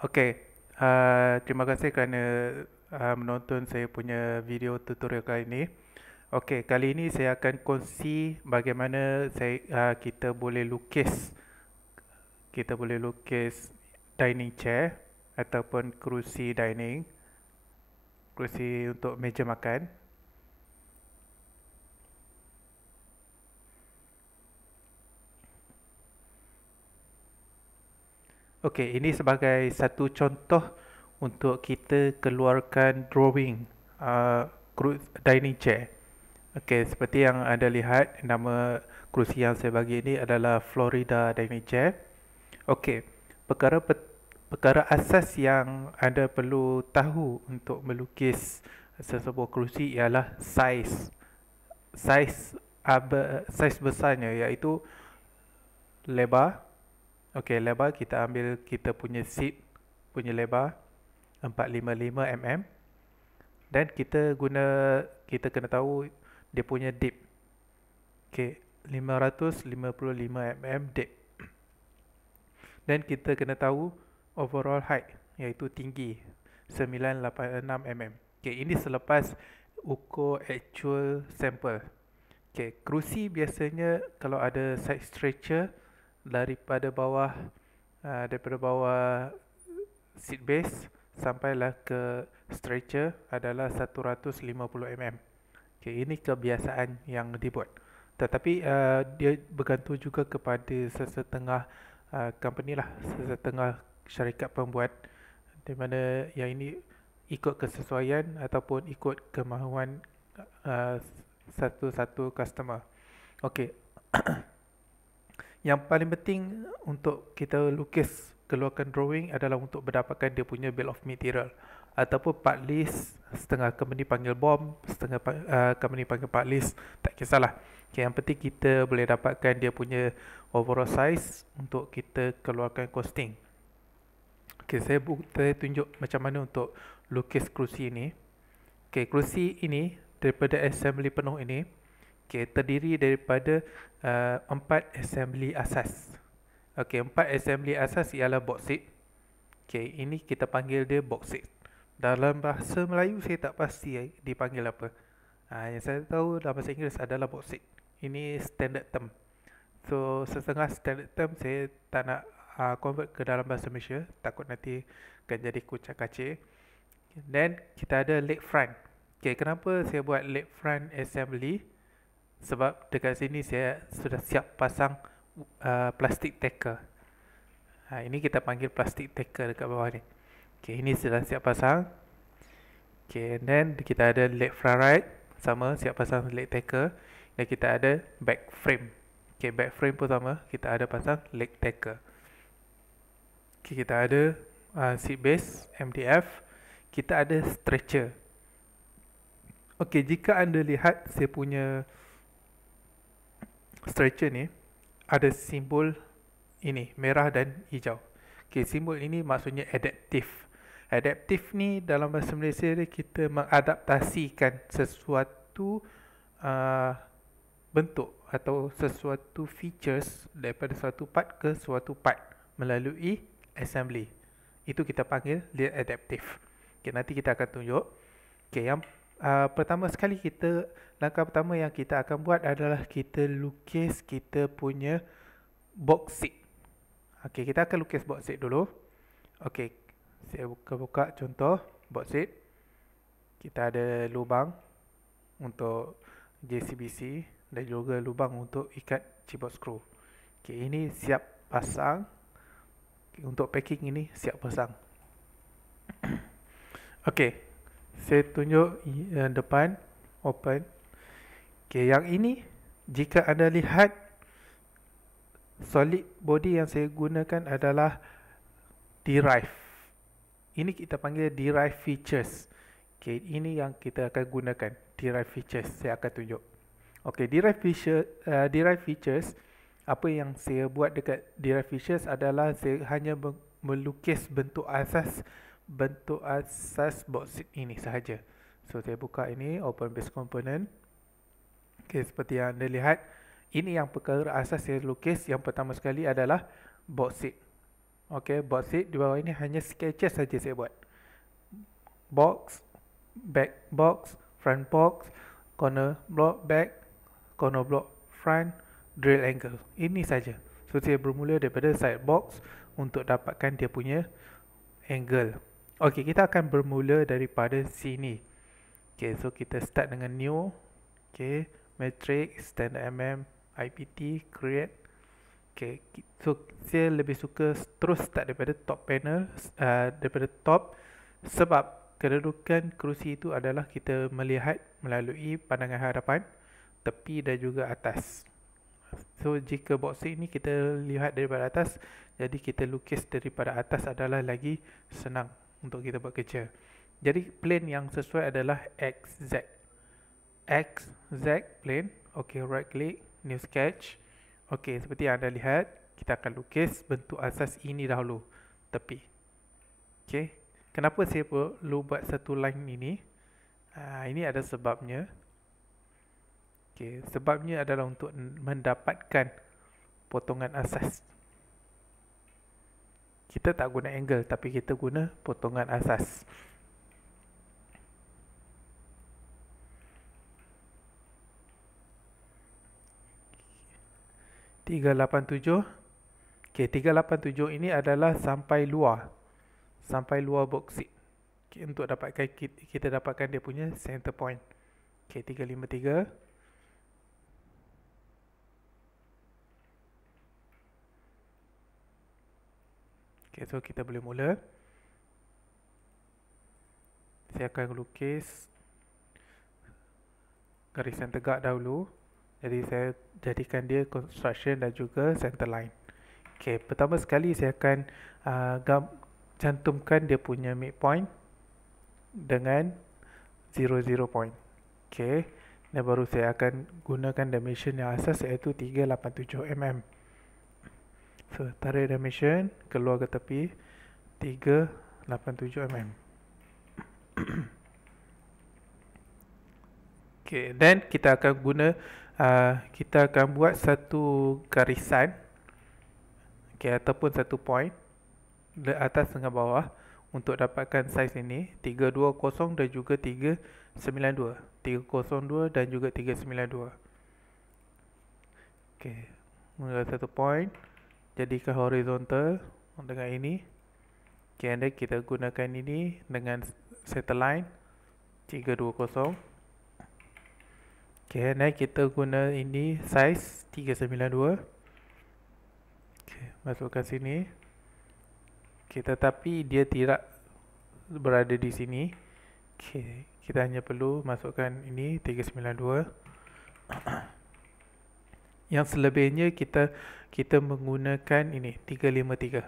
Okey, terima kasih kerana menonton saya punya video tutorial kali ini. Okey, kali ini saya akan kongsi bagaimana kita boleh lukis dining chair ataupun kerusi untuk meja makan. Okey, ini sebagai satu contoh untuk kita keluarkan drawing dining chair. Okey, seperti yang anda lihat, nama kerusi yang saya bagi ini adalah Florida Dining Chair. Okey, perkara asas yang anda perlu tahu untuk melukis sesebuah kerusi ialah saiz saiz besarnya, iaitu lebar. Okey, lebar kita ambil kita punya seat punya lebar 455 mm, dan kita kena tahu dia punya depth. Okey, 555 mm depth. Dan kita kena tahu overall height, iaitu tinggi 986 mm. Okey, ini selepas ukur actual sampel. Okey, kerusi biasanya kalau ada side stretcher daripada bawah seat base sampailah ke stretcher adalah 150 mm. Okey, ini kebiasaan yang dibuat. Tetapi dia bergantung juga kepada sesetengah company lah, sesetengah syarikat pembuat, di mana yang ini ikut kesesuaian ataupun ikut kemahuan uh, satu-satu customer. Okey, yang paling penting untuk kita lukis keluarkan drawing adalah untuk mendapatkan dia punya bill of material ataupun part list. Setengah company panggil BOM, setengah company panggil part list, tak kisahlah. Okay, yang penting kita boleh dapatkan dia punya overall size untuk kita keluarkan costing. Okay, saya tunjuk macam mana untuk lukis kerusi ini. Okay, kerusi ini daripada assembly penuh ini, okay, terdiri daripada 4 assembly asas. Okay, 4 assembly asas ialah box seat. Okay, ini kita panggil dia box seat. Dalam bahasa Melayu saya tak pasti dipanggil apa. Yang saya tahu dalam bahasa Inggeris adalah box seat. Ini standard term. So setengah standard term saya tak nak convert ke dalam bahasa Malaysia, takut nanti akan jadi kucak kacir. Then kita ada leg front. Okay, kenapa saya buat leg front assembly? Sebab dekat sini saya sudah siap pasang plastic tacker. Ini kita panggil plastic tacker dekat bawah ni. Okay, ini sudah siap pasang. Okay, and then kita ada leg front right, sama siap pasang leg tacker. Dan kita ada back frame. Okay, back frame pun sama, kita ada pasang leg tacker. Okay, kita ada seat base MDF. Kita ada stretcher. Okay, jika anda lihat saya punya stretcher ni ada simbol ini merah dan hijau. Okay, simbol ini maksudnya adaptif. Adaptif ni dalam bahasa Malaysia dia kita mengadaptasikan sesuatu bentuk atau sesuatu features daripada suatu part ke suatu part melalui assembly. Itu kita panggil dia adaptif. Okay, nanti kita akan tunjuk. Okay, yang pertama sekali langkah pertama yang kita akan buat adalah kita lukis kita punya box seat. Okey, kita akan lukis box seat dulu. Okey, saya buka contoh box seat. Kita ada lubang untuk JCBC dan juga lubang untuk ikat keyboard screw. Okey, ini siap pasang. Okay, untuk packing ini siap pasang. Okey, saya tunjuk depan open. Okay, yang ini jika anda lihat solid body yang saya gunakan adalah derive. Ini kita panggil derive features. Okay, ini yang kita akan gunakan derive features. Saya akan tunjuk. Okay, derive features. Apa yang saya buat dekat derive features adalah saya hanya melukis bentuk asas box seat ini sahaja. So saya buka ini open base component. Okay, seperti yang anda lihat, ini yang perkara asas saya lukis. Yang pertama sekali adalah box seat. Okey, box seat di bawah ini hanya sketches saja saya buat. Box, back box, front box, corner block back, corner block front, drill angle. Ini saja. So saya bermula daripada side box untuk dapatkan dia punya angle. Okey, kita akan bermula daripada sini. Okey, so kita start dengan new. Okey, matrix, standard IPT, create. Okay, so saya lebih suka terus start daripada top panel, daripada top, sebab kedudukan kerusi itu adalah kita melihat melalui pandangan hadapan, tepi dan juga atas. So jika box ini kita lihat daripada atas, jadi kita lukis daripada atas adalah lagi senang untuk kita buat kerja. Jadi plane yang sesuai adalah XZ. XZ plane. Okay, right click, new sketch. Okey, seperti yang anda lihat, kita akan lukis bentuk asas ini dahulu, tepi. Okey, kenapa saya perlu buat satu line ini? Ini ada sebabnya. Okey, sebabnya adalah untuk mendapatkan potongan asas. Kita tak guna angle, tapi kita guna potongan asas. .387. Okey, 387 ini adalah sampai luar box seat. Okay, untuk dapatkan kita dapatkan dia punya center point. Okey, 353. Okey, so kita boleh mula. Saya akan lukis garisan tegak dahulu. Jadi saya jadikan dia construction dan juga center line. Okey, pertama sekali saya akan cantumkan dia punya midpoint dengan 00 point. Okey, dan baru saya akan gunakan dimension yang asas iaitu 387 mm. So, tarik dimension, keluar ke tepi 387 mm. Okey, dan kita akan guna kita akan buat satu garisan, okey, ataupun satu point di atas dengan bawah untuk dapatkan saiz ini 320 dan juga 392. 302 dan juga 392. Okey, mula satu point, jadikan horizontal dengan ini. Okey, dan kita gunakan ini dengan center line 320. Okay, dan kita guna ini size 392. Okay, masukkan sini. Okay, tetapi dia tidak berada di sini. Okay, kita hanya perlu masukkan ini 392. Yang selebihnya kita menggunakan ini 353.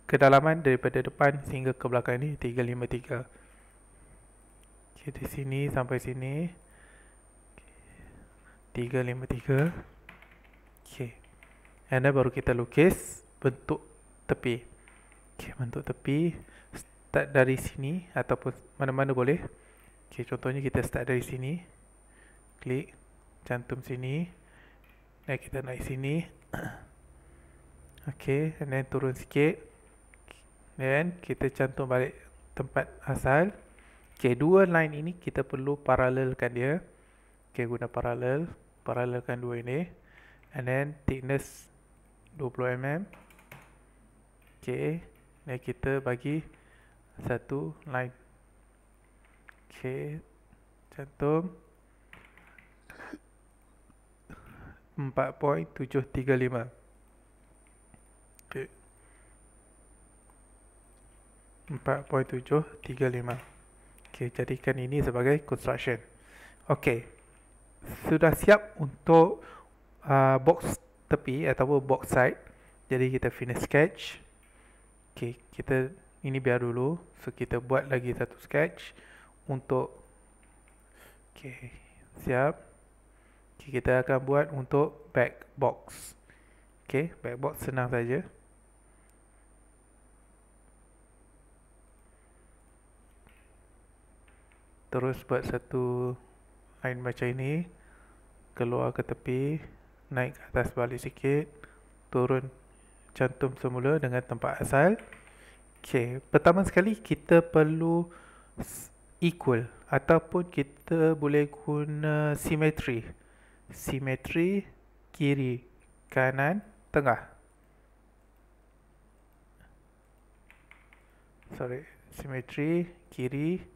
Kedalaman daripada depan sehingga ke belakang ini 353. Di sini sampai sini 353. Okey. Dan baru kita lukis bentuk tepi. Okey, bentuk tepi start dari sini ataupun mana-mana boleh. Okey, contohnya kita start dari sini. Klik, cantum sini. Dan kita naik sini. Okey, dan turun sikit. Dan kita cantum balik tempat asal. Okay, dua line ini kita perlu paralelkan dia. Okay, guna paralelkan dua ini. And then thickness 20 mm. Okay, dan kita bagi satu line. Okay, cantum 4.735. Okay, 4.735. Okay, jadikan ini sebagai construction. Okay, sudah siap untuk box tepi ataupun box side. Jadi kita finish sketch. Okay, kita ini biar dulu. So kita buat lagi satu sketch untuk. Okay, siap. Okay, kita akan buat untuk back box. Okay, back box senang saja. Terus buat satu line macam ini, keluar ke tepi, naik ke atas balik sikit, turun cantum semula dengan tempat asal. Okay, pertama sekali kita perlu equal ataupun kita boleh guna simetri. Simetri kiri, kanan, tengah. Simetri kiri,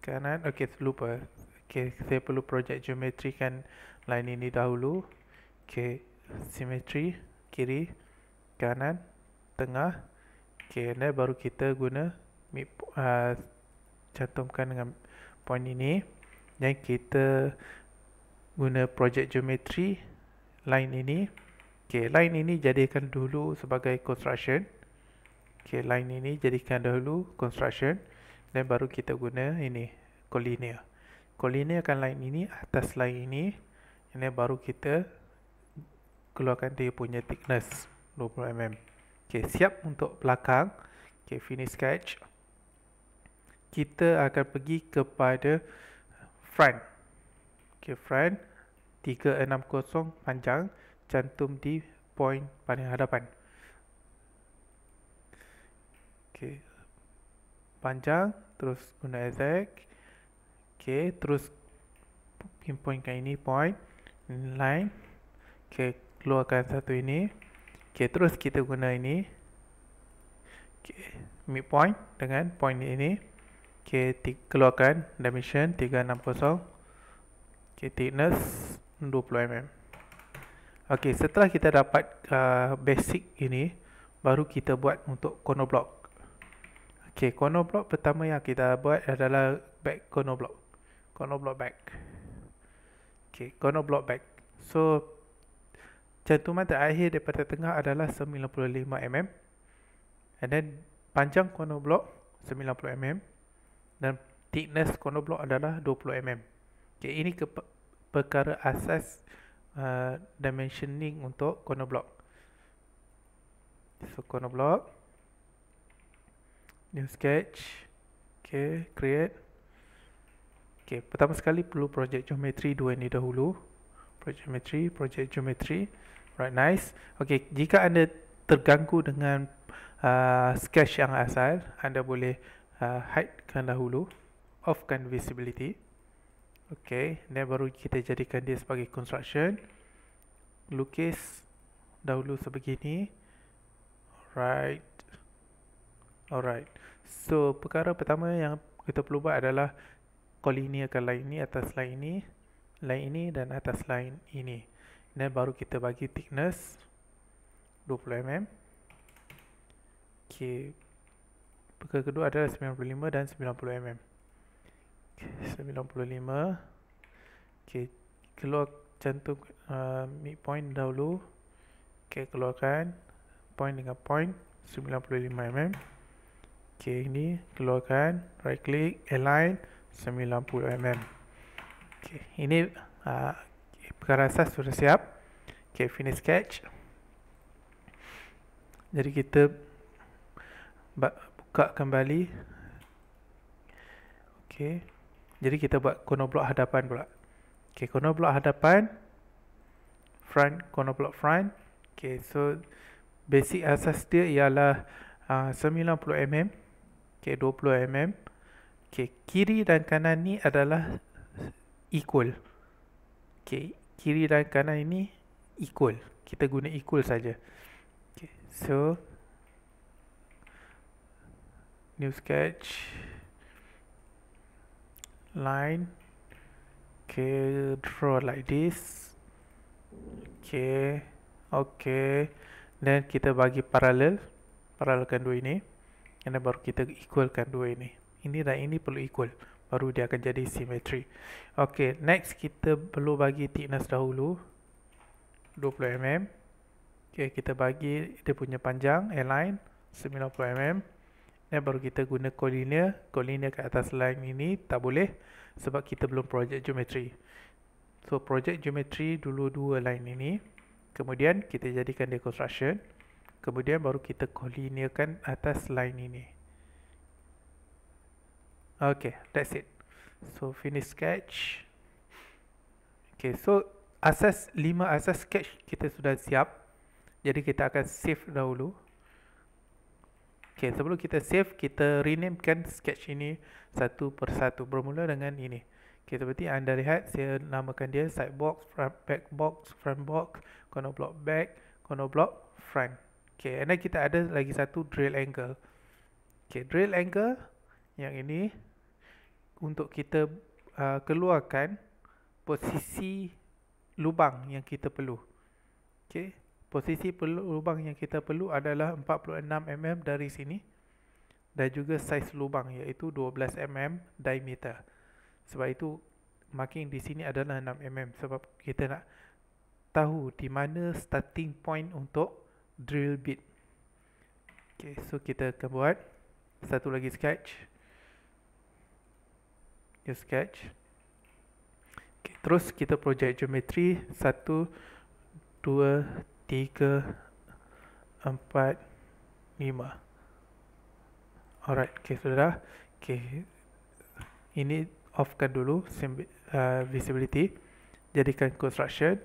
kanan. Okay, lupa. Okay, saya perlu project geometrikan line ini dahulu. Okay, simetri kiri, kanan, tengah. Okay, dan baru kita guna cantumkan dengan point ini. Dan kita guna project geometry line ini. Okay, line ini jadikan dulu sebagai construction. Okay, line ini jadikan dahulu construction. Dan baru kita guna ini, collinear. Collinearkan line ini atas line ini. Dan baru kita keluarkan dia punya thickness 20 mm. Okay, siap untuk belakang. Okay, finish sketch. Kita akan pergi kepada front. Okay, front 360 panjang, cantum di point paling hadapan. Okay, panjang, terus guna exact. Okay, terus pinpointkan ini point, ini line. Okay, keluarkan satu ini. Okay, terus kita guna ini. Okay, midpoint dengan point ini. Okay, keluarkan dimension 360. Okay, thickness 20 mm. Okay, setelah kita dapat basic ini, baru kita buat untuk corner block. Okay, corner block pertama yang kita buat adalah back corner block. Corner block back. Okay, corner block back. So, cantuman terakhir daripada tengah adalah 95 mm. And then, panjang corner block 90 mm. Dan thickness corner block adalah 20 mm. Okay, ini perkara asas dimensioning untuk corner block. So, corner block. New sketch. Okay, create. Okay, pertama sekali perlu project geometry 2 ini dahulu. Project geometry. Right, nice. Okay, jika anda terganggu dengan sketch yang asal, anda boleh hidekan dahulu. Offkan visibility. Okay, dan baru kita jadikan dia sebagai construction. Lukis dahulu sebegini. Alright. So, perkara pertama yang kita perlu buat adalah collinearkan line ini atas line ini dan atas line ini. Dan baru kita bagi thickness 20 mm. Okay, perkara kedua adalah 95 dan 90 mm. Okay, 95. Okay, keluar cantum midpoint dahulu. Okay, keluarkan point dengan point 95 mm. Okay, ini keluarkan, right click, align 90 mm. Okay, ini perkara asas sudah siap. Okay, finish sketch. Jadi kita buka kembali. Okay, jadi kita buat corner block hadapan pula. Okay, corner block hadapan, front, corner block front. Okay, so basic asas dia ialah 90 mm. Okay, 20 mm. Okay, kiri dan kanan ni adalah equal. Okay, kiri dan kanan ini equal. Kita guna equal saja. Okay, so new sketch, line. Okay, draw like this. Okay, dan kita bagi paralelkan dua ini. Dan baru kita equalkan dua ini. Ini dan ini perlu equal, baru dia akan jadi symmetry. Okay, next kita perlu bagi thickness dahulu 20 mm. Okay, kita bagi dia punya panjang, align 90 mm. Dan baru kita guna collinear ke atas line ini tak boleh sebab kita belum project geometry. So, project geometry dulu dua line ini. Kemudian kita jadikan dia construction. Kemudian baru kita collinearkan atas line ini. Okay, that's it. So, finish sketch. Okay, so 5 asas sketch kita sudah siap. Jadi kita akan save dahulu. Okay, sebelum kita save, kita renamekan sketch ini satu persatu. Bermula dengan ini. Okay, seperti anda lihat, saya namakan dia side box, back box, front box, corner block back, corner block front. Okay, and then kita ada lagi satu drill angle. Okay, drill angle yang ini untuk kita keluarkan posisi lubang yang kita perlu. Okay, posisi lubang yang kita perlu adalah 46 mm dari sini, dan juga saiz lubang iaitu 12 mm diameter. Sebab itu marking di sini adalah 6 mm, sebab kita nak tahu di mana starting point untuk drill bit. Okay, so kita akan buat satu lagi sketch. Sketch. Okay, terus kita project geometri 1, 2, 3, 4, 5. Alright, okay, sudah. Okay, ini offkan dulu visibility, jadikan construction.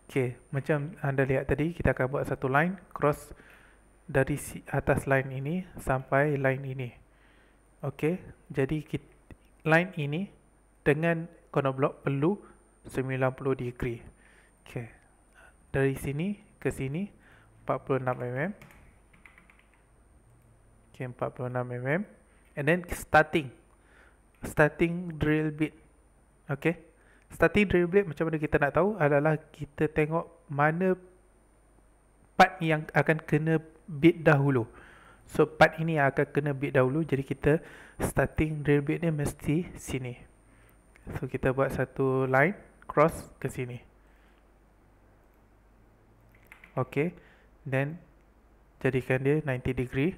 Okay, macam anda lihat tadi, kita akan buat satu line cross dari atas line ini sampai line ini. Okay, jadi line ini dengan corner block perlu 90 degree. Okay, dari sini ke sini 46 mm. Okay, 46 mm. And then starting drill bit. Okay, starting drill bit macam mana kita nak tahu adalah kita tengok mana part yang akan kena bit dahulu. So part ini yang akan kena bit dahulu, jadi kita starting drill bit ni mesti sini. So kita buat satu line cross ke sini. Okay, then jadikan dia 90 degree.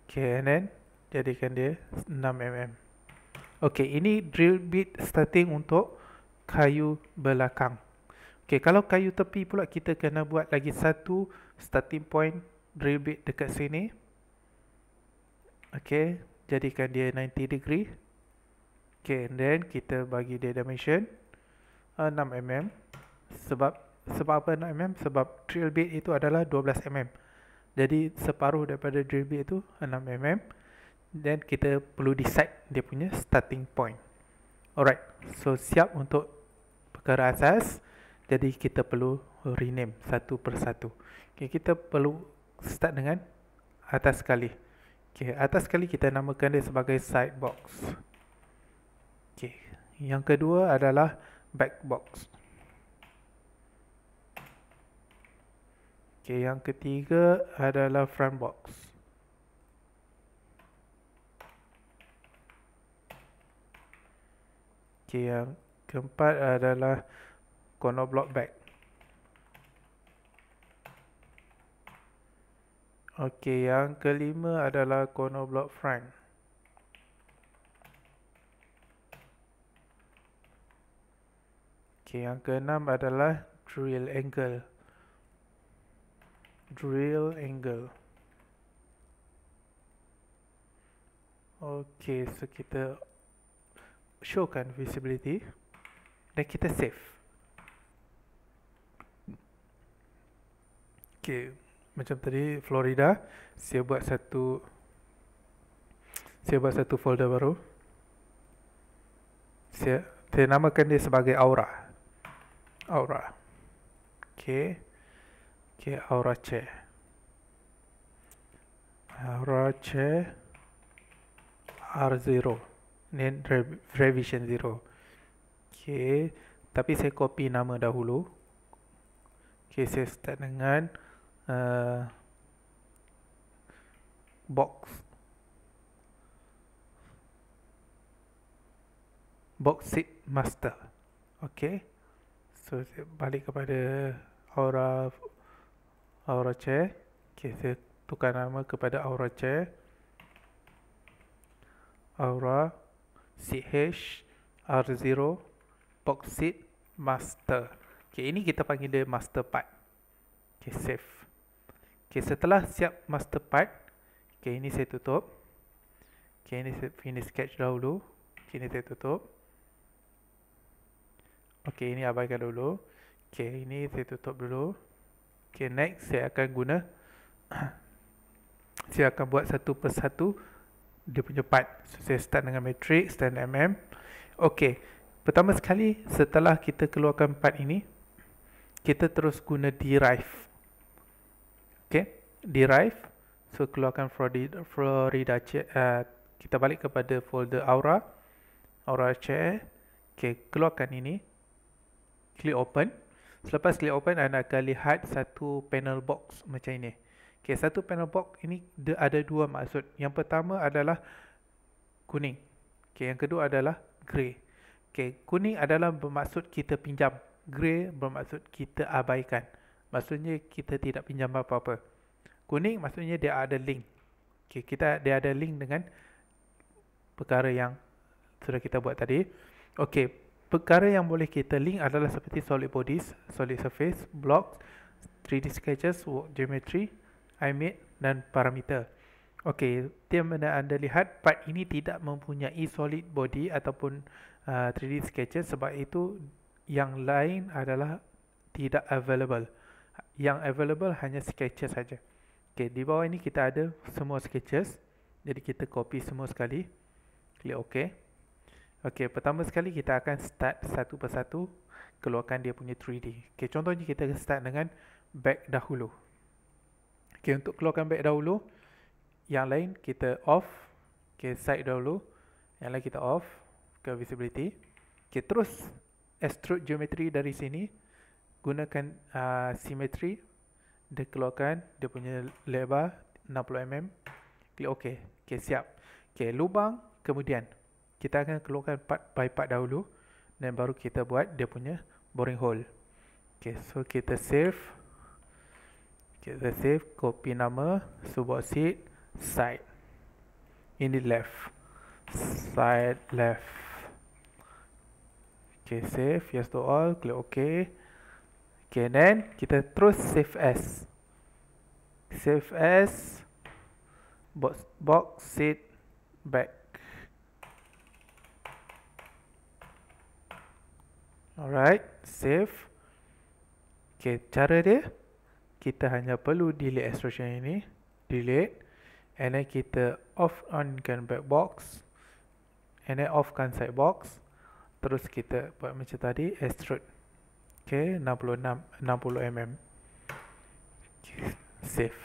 Okay, and then jadikan dia 6 mm. Okay, ini drill bit starting untuk kayu belakang. Okay, kalau kayu tepi pula, kita kena buat lagi satu starting point drill bit dekat sini. Okay, jadikan dia 90 degree. Okay, and then kita bagi dia dimension 6 mm. Sebab apa 6 mm? Sebab drill bit itu adalah 12 mm. Jadi separuh daripada drill bit itu 6 mm. Dan kita perlu decide dia punya starting point. Alright, so siap untuk perkara asas. Jadi kita perlu rename satu persatu. Okay, kita perlu start dengan atas sekali. Okay, atas sekali kita namakan dia sebagai side box. Okay, yang kedua adalah back box. Okay, yang ketiga adalah front box. Okay, yang keempat adalah corner block back. Okay, yang kelima adalah corner block front. Okay, yang keenam adalah drill angle. Drill angle. Okay, so kita showkan visibility dan kita save. Okay, macam tadi Florida, saya buat satu folder baru. Saya namakan dia sebagai aura. Okay, aura chair. R0. Then revision 0. Okay, tapi saya copy nama dahulu. Okay, saya start dengan box seat master. Okay, so saya balik kepada aura chair. Okay, saya tukar nama kepada aura chair. Aura CH R0 box seat master. Okay, ini kita panggil dia master part. Okay, save. Okay, setelah siap master part, okay, ini saya tutup. Okay, ini saya finish sketch dahulu. Okay, ini saya tutup. Okay, ini abaikan dulu. Okay, ini saya tutup dulu. Okay, next saya akan buat satu persatu dia punya part. So, saya start dengan matrix dan Okay, pertama sekali setelah kita keluarkan part ini, kita terus guna derive. Okay, derive. So keluarkan Florida kita balik kepada folder Aura chair. Okay, keluarkan ini, klik open. Selepas klik open, anda akan lihat satu panel box macam ini. Okay, satu panel box ini ada dua maksud. Yang pertama adalah kuning. Okay, yang kedua adalah grey. Okay, kuning adalah bermaksud kita pinjam. Grey bermaksud kita abaikan. Maksudnya kita tidak pinjam apa-apa. Kuning maksudnya dia ada link. Okay, dia ada link dengan perkara yang sudah kita buat tadi. Okay, perkara yang boleh kita link adalah seperti solid bodies, solid surface, blocks, 3D sketches, work geometry, image dan parameter. Okey, dia mana anda lihat part ini tidak mempunyai solid body ataupun 3D sketches, sebab itu yang lain adalah tidak available. Yang available hanya sketches saja. Okey, di bawah ini kita ada semua sketches. Jadi kita copy semua sekali. Klik OK. Okey, pertama sekali kita akan start satu persatu keluarkan dia punya 3D. Okey, contohnya kita start dengan back dahulu. Okey, untuk keluarkan back dahulu, yang lain kita off. Okay, side dahulu. Yang lain kita off ke visibility. Okay, terus extrude geometry dari sini. Gunakan symmetry. Dia keluarkan dia punya lebar 60mm. Klik OK. Okay, siap. Okay, lubang. Kemudian kita akan keluarkan part by part dahulu. Dan baru kita buat dia punya boring hole. Okay, so kita save. Kita save. Copy nama. Subbauxite. Side. Ini left. Side left. Okay, save. Yes to all. Klik OK. Okay, then kita terus save as. Save as. Box seat back. Alright, save. Okay, cara dia, kita hanya perlu delete extrusion ini. Delete. And then kita off onkan back box. And then offkan side box. Terus kita buat macam tadi, extrude. Okay, 60mm. Okay, save.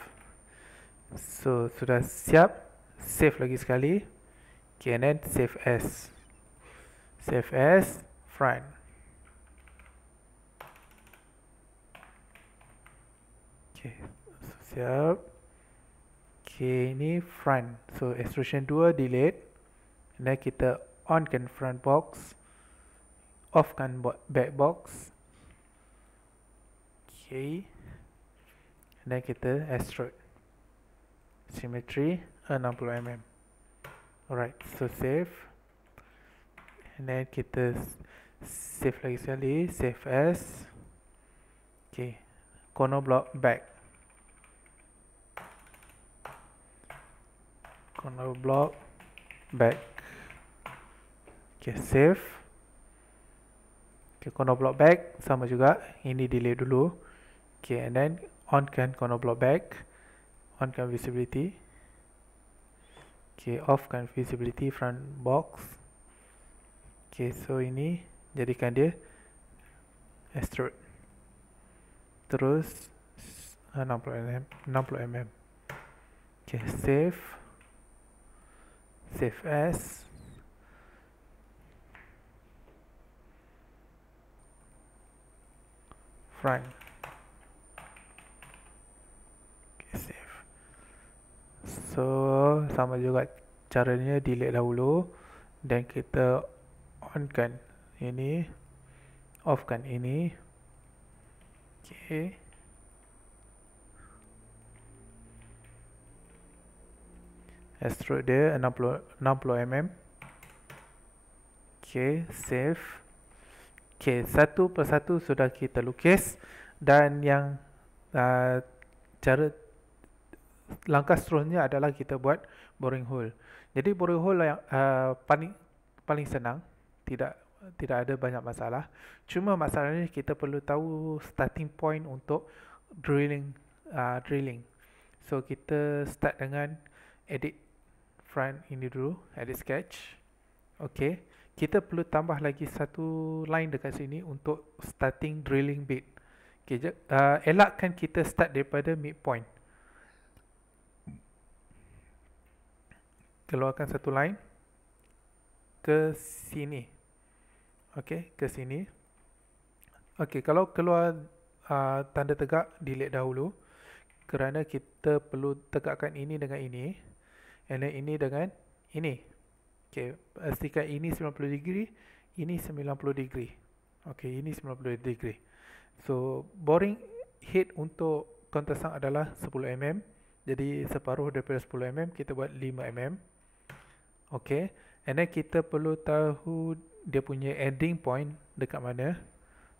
So, sudah siap. Save lagi sekali. Okay, and then save as. Save as front. Okay, so siap. Okay, ini front. So, extrusion 2 delete. Dan kita onkan front box. Offkan back box. Okay. Dan kita extrude. Symmetry 60mm. Alright, so save. And then kita save lagi sekali. Save as. Okay. Corner block back. Corner block back. Okay, save. Okay, corner block back sama juga. Ini delete dulu. Okay, and then onkan corner block back. Onkan visibility. Okay, offkan visibility front box. Okay, so ini jadikan dia extrude. Terus 60mm. Okay, save. Save as. Front. Okay, save. So, sama juga caranya, delete dahulu. Dan kita onkan ini. Offkan ini. Okay. Extrude dia 60mm. Okay, save. Okay, satu persatu sudah kita lukis. Dan yang langkah seterusnya adalah kita buat boring hole. Jadi boring hole yang paling senang. Tidak ada banyak masalah. Cuma masalahnya kita perlu tahu starting point untuk drilling. So kita start dengan edit front ini dulu, edit sketch. Okay, kita perlu tambah lagi satu line dekat sini untuk starting drilling bit. Okay, elakkan kita start daripada midpoint. Keluarkan satu line ke sini. Okay, ke sini. Okay, kalau keluar tanda tegak, delete dahulu. Kerana kita perlu tegakkan ini dengan ini, and then ini dengan ini. Okay, pastikan ini 90 degree, ini 90 degree. Okay, ini 90 degree. So, boring head untuk kontesang adalah 10 mm. Jadi, separuh daripada 10 mm, kita buat 5 mm. Okay, and then kita perlu tahu dia punya ending point dekat mana.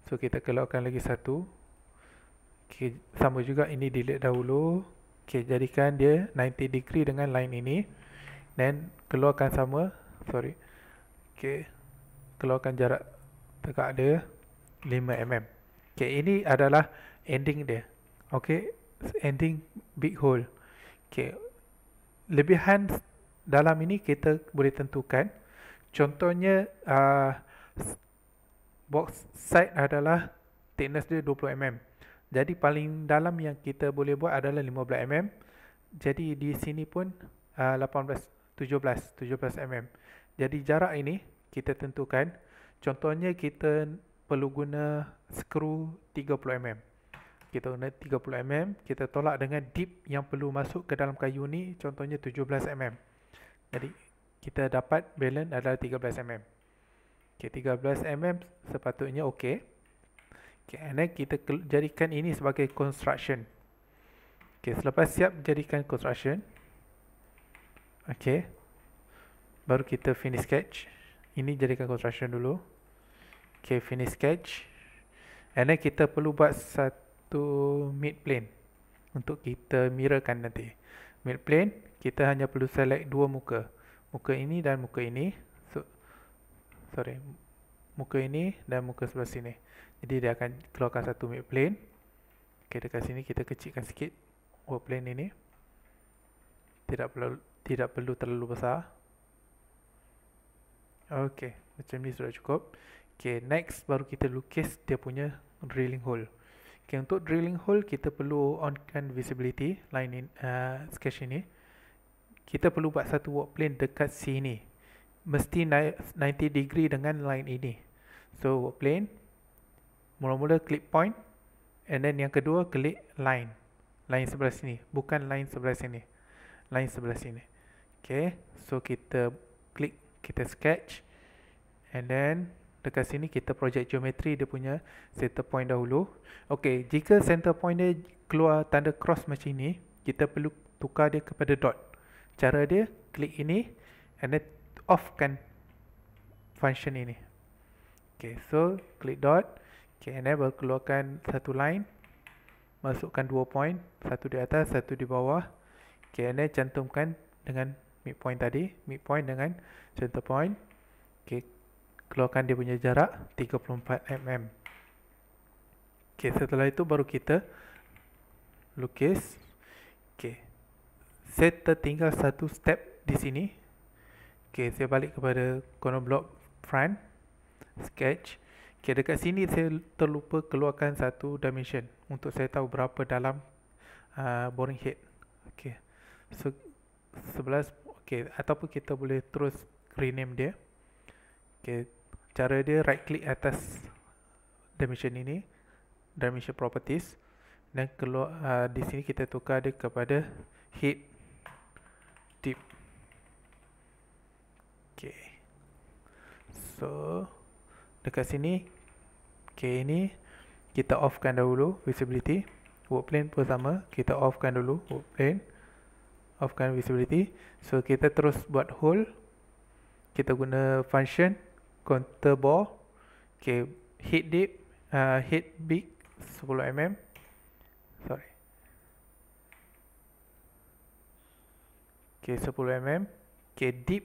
So, kita keluarkan lagi satu. Okay, sama juga ini delete dahulu. Okay, jadikan dia 90 degree dengan line ini. Dan keluarkan sama. Sorry. Okay, keluarkan jarak tegak dia 5 mm. Okay, ini adalah ending dia. Okay, ending big hole. Okay, lebihan dalam ini kita boleh tentukan. Contohnya box side adalah thickness dia 20 mm. Jadi paling dalam yang kita boleh buat adalah 15 mm. Jadi di sini pun 17 mm. Jadi jarak ini kita tentukan. Contohnya kita perlu guna skru 30 mm. Kita guna 30 mm, kita tolak dengan dip yang perlu masuk ke dalam kayu ni, contohnya 17 mm. Jadi kita dapat balance adalah 13 mm. Okay, 13 mm sepatutnya okey. Okay, and then kita jadikan ini sebagai construction. Okay, selepas siap jadikan construction, okay, baru kita finish sketch. Ini jadikan construction dulu. Okay, finish sketch. And then kita perlu buat satu mid plane untuk kita mirrorkan nanti. Mid plane, kita hanya perlu select dua muka. Muka ini dan muka ini. Muka ini dan muka sebelah sini. Jadi dia akan keluarkan satu mid plane. Okay, dekat sini kita kecilkan sikit work plane ini. Tidak perlu terlalu besar. Okay, macam ni sudah cukup. Okay, next baru kita lukis dia punya drilling hole. Okay, untuk drilling hole kita perlu onkan visibility line in, sketch ini. Kita perlu buat satu work plane dekat sini. Mesti 90 degree dengan line ini. So work plane, mula-mula klik point, and then yang kedua klik line. Line sebelah sini, bukan line sebelah sini. Line sebelah sini. Okay, so kita klik, kita sketch, and then dekat sini kita project geometry dia punya center point dahulu. Okay, jika center point dia keluar tanda cross macam ini, kita perlu tukar dia kepada dot. Cara dia, klik ini, and then offkan function ini. Okay, so klik dot. Okay, and then baru keluarkan satu line. Masukkan 2 point, satu di atas, satu di bawah. Okay, and then cantumkan dengan midpoint tadi, midpoint dengan center point. Okay, keluarkan dia punya jarak 34 mm. Okay, setelah itu baru kita lukis. Okay, saya tertinggal satu step di sini. Okay, saya balik kepada corner block front, sketch. Okay, dekat sini saya terlupa keluarkan satu dimension untuk saya tahu berapa dalam boring head. Okay, so 11. Okay, ataupun kita boleh terus rename dia. Okay, cara dia right click atas dimension ini, dimension properties, dan keluar di sini kita tukar dia kepada head dip. Okay, so dekat sini, okay, ini kita offkan dahulu visibility. Work plane pun sama, kita offkan dulu work plane, offkan visibility. So kita terus buat hole. Kita guna function contour bore. Okay, head dip, head big 10 mm. Sorry. Okay, 10 mm. Okay, dip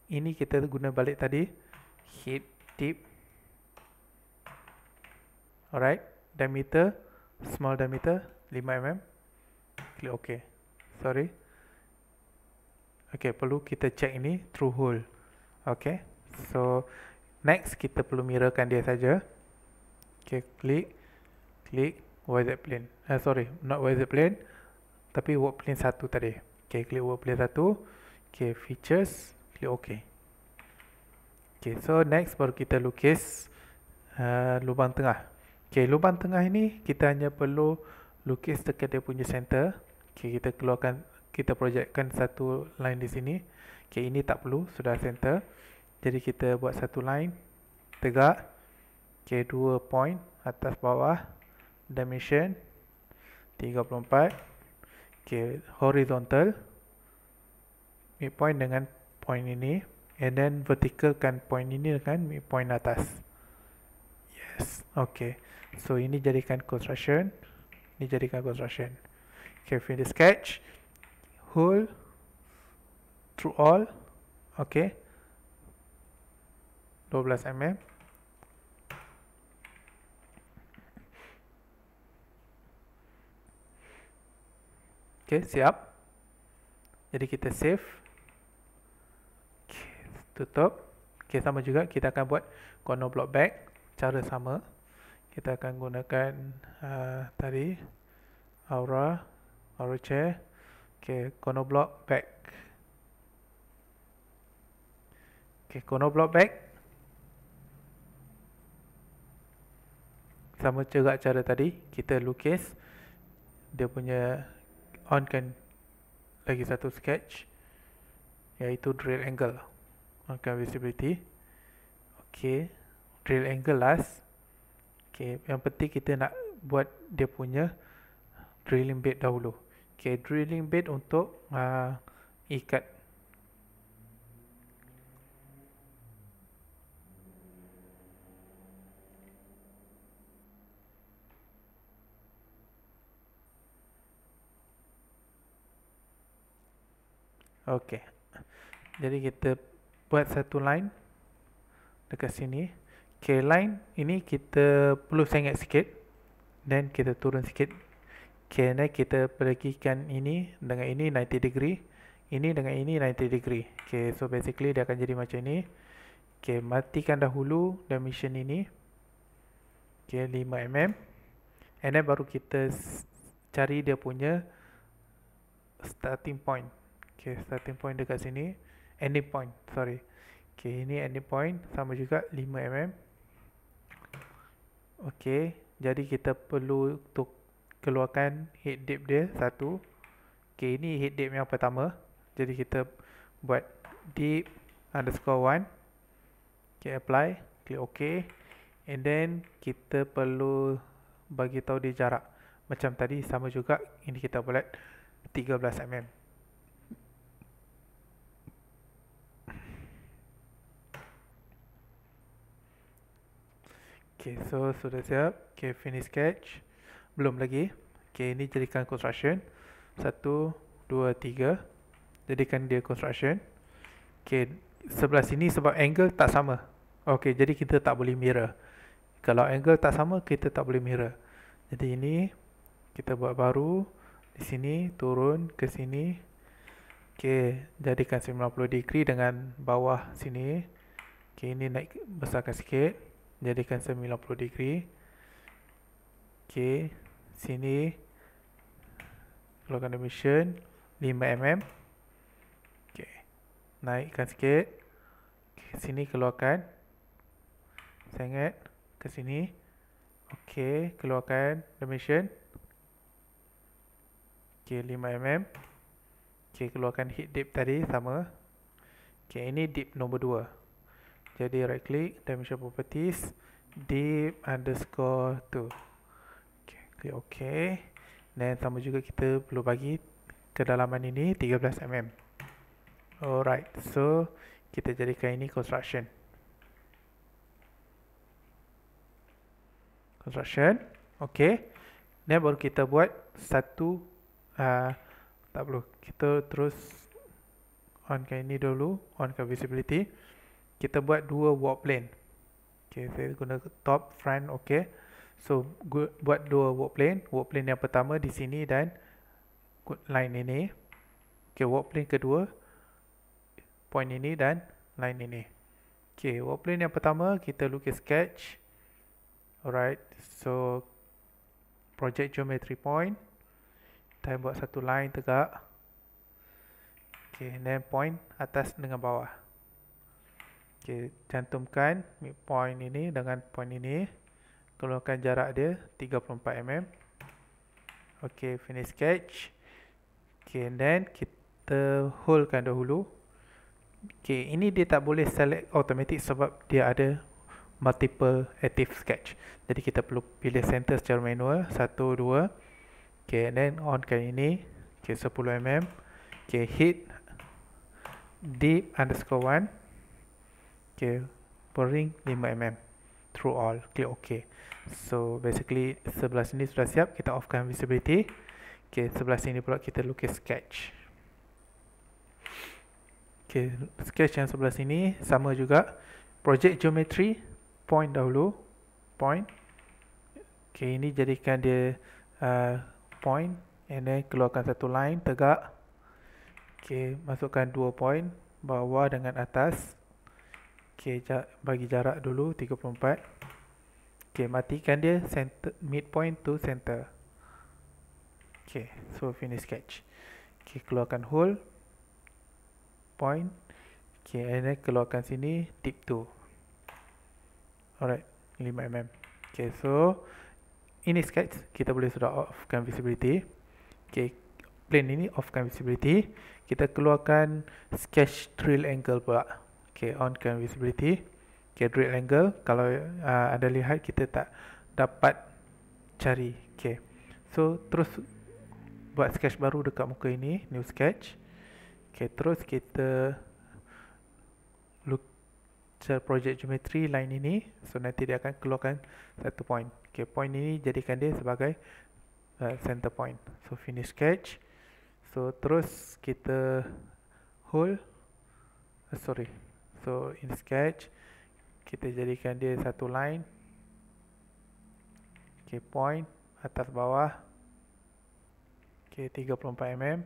ini kita guna balik tadi, head dip. Alright, diameter Small diameter 5mm. Klik OK. Sorry. Okay, perlu kita check ini through hole. Okay, so next kita perlu mirrorkan dia saja. Okay, klik YZ plane. Sorry, not YZ plane, tapi work plane 1 tadi. Okay, klik work plane 1. Okay, features, klik OK. Okay, so next baru kita lukis lubang tengah. Okay, lubang tengah ini kita hanya perlu lukis dekat dia punya center. Okay, kita keluarkan, kita projectkan satu line di sini. Okay, ini tak perlu, sudah center. Jadi kita buat satu line tegak. Okay, 2 point atas bawah. Dimension 34. Okay, horizontal midpoint dengan point ini, and then vertical kan point ini dengan midpoint atas. Yes, okay. So ini jadikan construction. Ini jadikan construction. Okay, finish sketch. Hole through all. Okay, 12mm. Okay, siap. Jadi kita save. Okay, tutup. Okay, sama juga kita akan buat corner block back. Cara sama. Kita akan gunakan tadi aura chair. Okay, corner block back. Okay, corner block back. Sama juga cara tadi, kita lukis dia punya, onkan lagi satu sketch, iaitu drill angle. Onkan visibility. Okay, drill angle last. Okay, yang penting kita nak buat dia punya drilling bit dahulu. Okay, drilling bit untuk ikat. Okay, jadi kita buat satu line dekat sini. Okay, line ini kita perlu sengit sikit, dan kita turun sikit. Okay, dan kita pergikan ini dengan ini 90 degree, ini dengan ini 90 degree. Okay, so basically dia akan jadi macam ini. Okay, matikan dahulu dimension ini. Okay, 5mm, and then baru kita cari dia punya starting point. Okay, starting point dekat sini, ending point, sorry. Okay, ini ending point, sama juga 5mm. Okay, jadi kita perlu untuk keluarkan head dip dia satu. Okay, ini head dip yang pertama. Jadi kita buat dip _1. Okay, apply, klik OK. And then kita perlu bagi tahu dia jarak. Macam tadi, sama juga. Ini kita buat 13mm. Okay, so sudah siap. Okay, finish sketch. Belum lagi. Okay, ini jadikan construction. 1, 2, 3. Jadikan dia construction. Okay, sebelah sini sebab angle tak sama. Okay, jadi kita tak boleh mirror. Kalau angle tak sama, kita tak boleh mirror. Jadi ini kita buat baru. Di sini turun ke sini. Okay, jadikan 90 degree dengan bawah sini. Okay, ini naik besarkan sikit. Jadikan 90 degree. Okay, sini keluarkan dimension 5mm. Okay, naikkan sikit. Okay, sini keluarkan, sengit ke sini. Okay, keluarkan dimension. Okay, 5mm. Okay, keluarkan heat dip tadi, sama. Okay, ini dip nombor 2. Jadi right click, dimension properties, dip _2. Okay, klik OK. Dan sama juga kita perlu bagi kedalaman ini 13mm. Alright, so kita jadikan ini construction. Okay. Dan baru kita buat satu, tak perlu, kita terus onkan ini dulu, onkan visibility. Kita buat dua walk plane. Okay, saya guna top, front, okay. So buat dua work plane yang pertama di sini dan line ini. Okay, work plane kedua, point ini dan line ini. Okay, work plane yang pertama kita lukis sketch. Alright, so project geometry point. Kita buat satu line tegak. Okay, then point atas dengan bawah. Okay, cantumkan midpoint ini dengan point ini. Keluarkan jarak dia 34 mm. Okay, finish sketch. Okay, and then kita holdkan dahulu. Okay, ini dia tak boleh select automatic sebab dia ada multiple active sketch. Jadi kita perlu pilih center secara manual. 1, 2. Okay, and then onkan ini. Okay, 10 mm. Okay, hit deep underscore 1. Okay, boring 5 mm. Through all. Click OK. So basically sebelah sini sudah siap. Kita offkan visibility. Okay, sebelah sini pula kita lukis sketch. Okay, sketch yang sebelah sini sama juga. Project geometry point dahulu. Point. Okay, ini jadikan dia point. And then keluarkan satu line tegak. Okay, masukkan 2 point. Bawah dengan atas. Okay, bagi jarak dulu 34. Okay, matikan dia center, midpoint to center. Okay, so finish sketch. Okay, keluarkan hole. Point. Okay, and then keluarkan sini tip 2. Alright, 5 mm. Okay, so ini sketch. Kita boleh sudah offkan visibility. Okay, plane ini offkan visibility. Kita keluarkan sketch drill angle pula. Okay, onkan visibility. Okay, drill angle. Kalau anda lihat kita tak dapat cari. Okay, so terus buat sketch baru dekat muka ini. New sketch. Okay, terus kita look project geometry line ini. So nanti dia akan keluarkan satu point. Okay, point ini jadikan dia sebagai center point. So finish sketch. So terus kita hold. Sorry. So in sketch kita jadikan dia satu line. Okay, point atas bawah. Okay, 34 mm.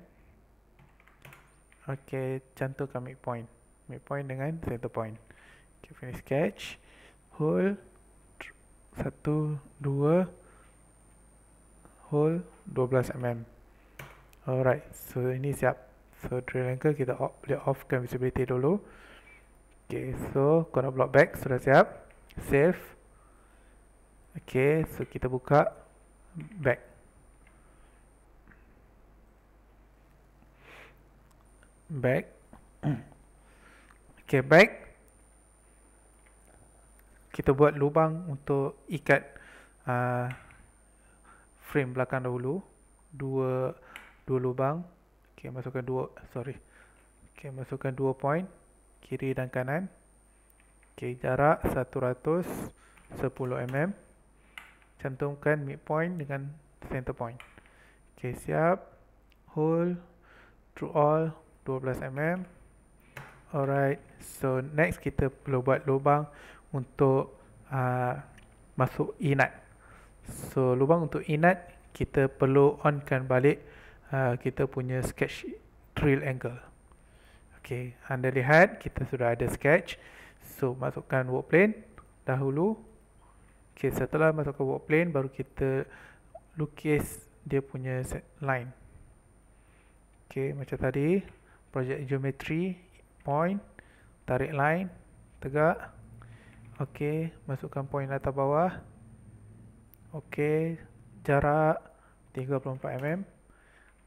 Okay, cantumkan midpoint. Midpoint dengan center point. Okay, finish sketch. Hold 1, 2. Hold 12 mm. Alright, so ini siap. So drill angle kita boleh offkan visibility dulu. Okay, so corner block back sudah siap. Save. Okay, so kita buka back. Back. Okay, back. Kita buat lubang untuk ikat frame belakang dahulu. Dua lubang. Okay, masukkan masukkan 2 point kiri dan kanan. Okay, jarak 110 mm. Cantumkan midpoint dengan center point. Okay, siap. Hold through all 12 mm. Alright, so next kita perlu buat lubang untuk masuk inat. So lubang untuk inat kita perlu onkan balik kita punya sketch drill angle. Okay, anda lihat kita sudah ada sketch. So masukkan work plane dahulu. Okay, setelah masukkan work plane baru kita lukis dia punya line. Okay, macam tadi project geometry point, tarik line tegak. Okay, masukkan point atas bawah. Okay, jarak 34 mm.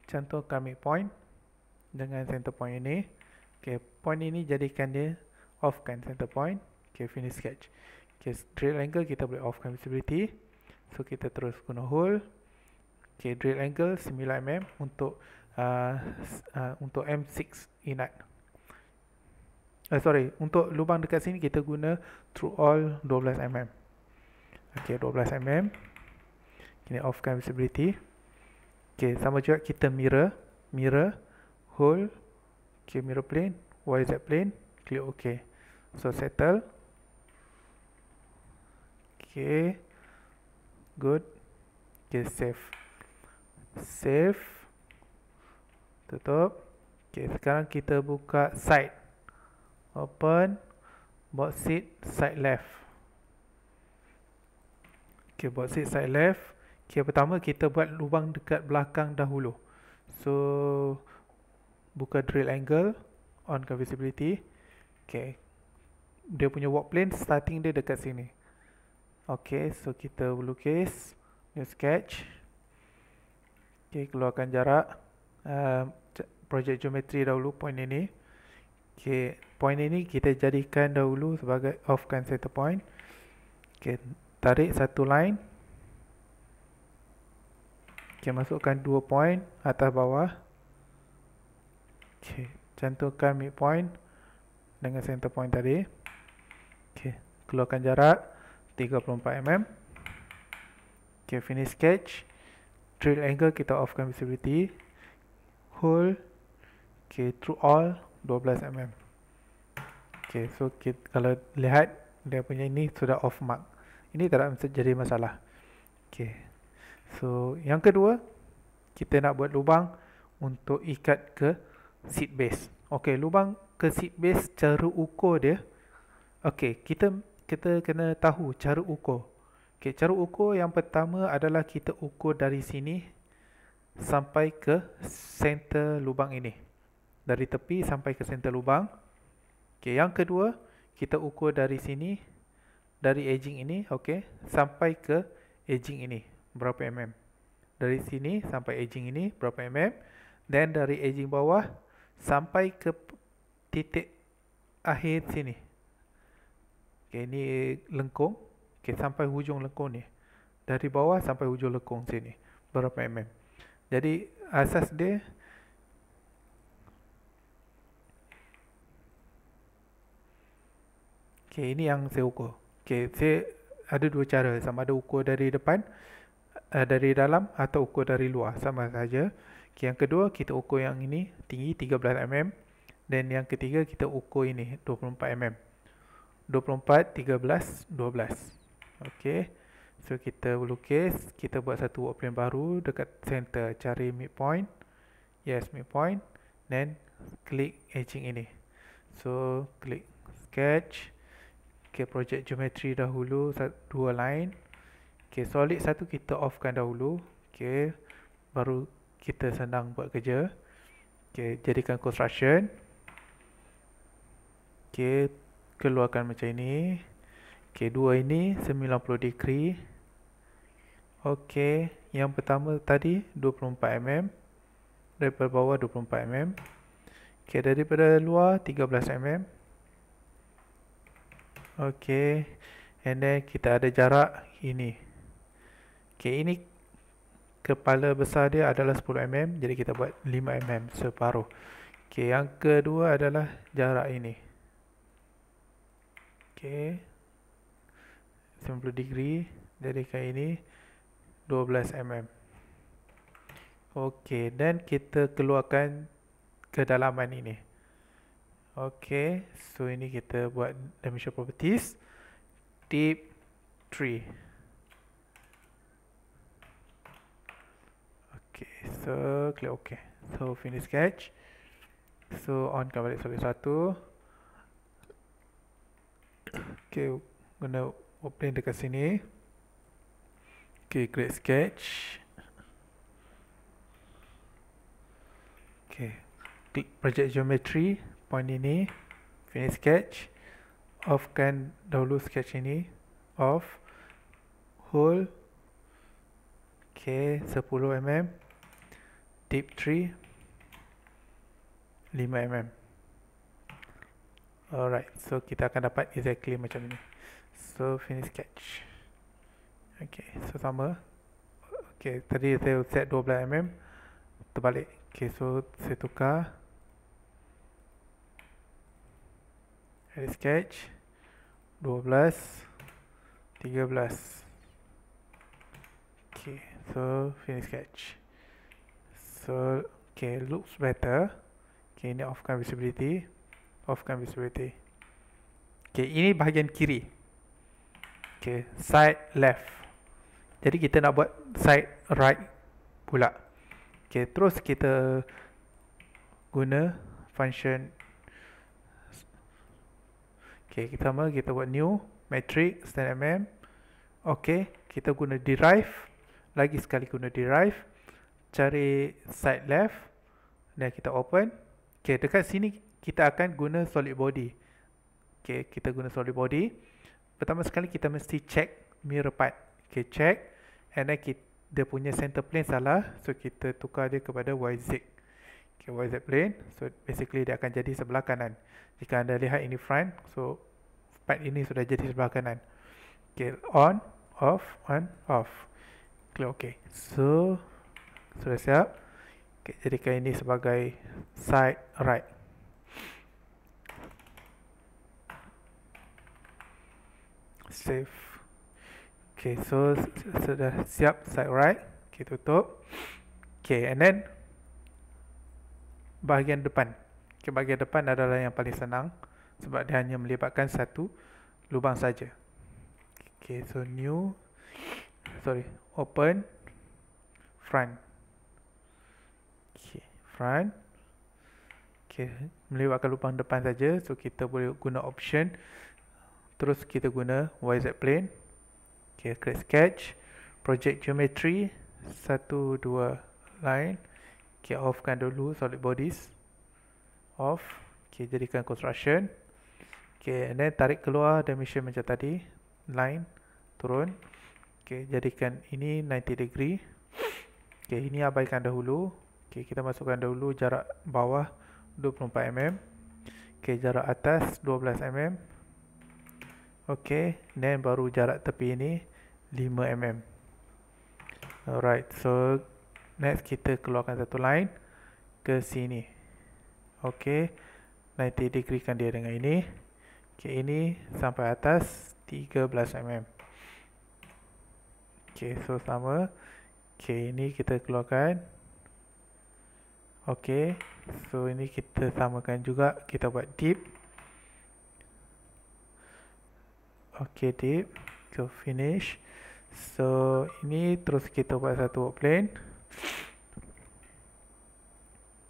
Cantumkan midpoint dengan center point ini. Okay, point ini jadikan dia offkan center point. Okay, finish sketch. Okay, drill angle kita boleh offkan visibility. So kita terus guna hole. Okay, drill angle 9 mm untuk M6 inat. Untuk lubang dekat sini kita guna through all 12 mm. Okay, 12 mm. Kini offkan visibility. Okay, sama juga kita mirror, hole. Okay, mirror plane, YZ plane, click OK. So settle. Okay, Good. Okay, save. Save. Tutup. Okay, sekarang kita buka side. Open. Box seat side left. Okay, box seat side left. Okay, pertama kita buat lubang dekat belakang dahulu. So, buka drill angle. On ke visibility. Okay. Dia punya work plane starting dia dekat sini. Okay, so kita lukis. New sketch. Okay, keluarkan jarak. Project geometry dahulu point ini. Okay, point ini kita jadikan dahulu sebagai off-kan center point. Okay, tarik satu line. Okay, masukkan 2 point atas bawah. Okay, cantumkan midpoint dengan center point tadi. Okay, keluarkan jarak 34 mm. Okay, finish sketch. Drill angle kita off-kan visibility. Hole. Okay, through all 12 mm. Okay, so kita, kalau lihat dia punya ini sudah off mark. Ini tak jadi masalah. Okay, so yang kedua kita nak buat lubang untuk ikat ke seat base. Okay, lubang ke seat base cara ukur dia. Okay, kita kena tahu cara ukur. Okay, cara ukur yang pertama adalah kita ukur dari sini sampai ke center lubang ini. Dari tepi sampai ke center lubang. Okay, yang kedua kita ukur dari sini, dari edging ini, okay, sampai ke edging ini berapa mm. Dari sini sampai edging ini berapa mm. Dan dari edging bawah sampai ke titik akhir sini. Okay, ini lengkung. Okay, sampai hujung lengkung ni. Dari bawah sampai hujung lengkung sini berapa mm. Jadi asas dia okay, ini yang saya ukur. Okay, saya ada dua cara. Sama ada ukur dari depan, dari dalam, atau ukur dari luar. Sama saja. Okay, yang kedua kita ukur yang ini tinggi 13 mm. Dan yang ketiga kita ukur ini 24 mm. 24, 13, 12. Okay, so kita lukis. Kita buat satu work plane baru dekat center. Cari midpoint. Yes, midpoint. Then klik edging ini. So klik sketch. Okay, project geometry dahulu, 2 line. Okay, solid satu kita off-kan dahulu. Okay, baru kita senang buat kerja. Okay, jadikan construction. Okay, keluarkan macam ini. Okay, dua ini 90 degree. Okay, yang pertama tadi 24 mm. Daripada bawah 24 mm. Okay, daripada luar 13 mm. Okay, and then kita ada jarak ini. Okay, ini kepala besar dia adalah 10 mm. Jadi kita buat 5 mm separuh. Okay, yang kedua adalah jarak ini. Okay, 90 degree. Jadikan ini 12 mm. Okay, dan kita keluarkan kedalaman ini. Okay, so ini kita buat dimension properties. Deep 3. Okay, so klik OK. So finish sketch. So on kan balik solid 1. Okay, guna work plane dekat sini. Okay, create sketch. Okay, klik project geometry. Point ini, finish sketch. Off kan dahulu sketch ini. Off. Hole. Okay, 10 mm. Deep 3. 5 mm. Alright, so kita akan dapat exactly macam ni. So finish sketch. Okay, so sama. Okay, tadi saya set 12 mm. Terbalik. Okay, so saya tukar. Edit sketch 12 13. Okay, so finish sketch. So okay, looks better. Okay, ini off-kan visibility. Off-kan visibility. Okay, ini bahagian kiri. Okay, side left. Jadi kita nak buat side right pula. Okay, terus kita guna function. Okay, kita buat new metric stand mm. Okay, kita guna derive. Lagi sekali guna derive. Cari side left dan kita open. Okay, dekat sini kita akan guna solid body. Okay, kita guna solid body. Pertama sekali kita mesti check mirror part. Okay, check. And then dia punya center plane salah. So kita tukar dia kepada YZ. Okay, YZ plane. So basically dia akan jadi sebelah kanan. Jika anda lihat ini front, so part ini sudah jadi sebelah kanan. Okay, on, off, on, off. Klik OK. So sudah siap. Okay, jadikan ini sebagai side right. Save. Okay, so sudah siap side right. Okay, tutup. Okay, and then bahagian depan. Okay, bahagian depan adalah yang paling senang sebab dia hanya melibatkan satu lubang saja. Okay, so open front. Okay, front. Okay, melibatkan lubang depan saja. So kita boleh guna option. Terus kita guna YZ plane. Okay, create sketch, project geometry, 1, 2 line. Okay, offkan dulu solid bodies. Off. Okay, jadikan construction. Okay, and then tarik keluar dimension macam tadi. Line, turun. Okay, jadikan ini 90 degree. Okay, ini abaikan dahulu. Okay, kita masukkan dahulu jarak bawah 24 mm. Okay, jarak atas 12 mm. Okay, then baru jarak tepi ini 5 mm. Alright, so next kita keluarkan satu line ke sini. Okay, 90 degree kan dia dengan ini. Okay, ini sampai atas 13 mm. Okay, so sama. Okay, ini kita keluarkan. Okay, so ini kita samakan juga. Kita buat deep. Okay, deep. So finish. So ini terus kita buat satu plane.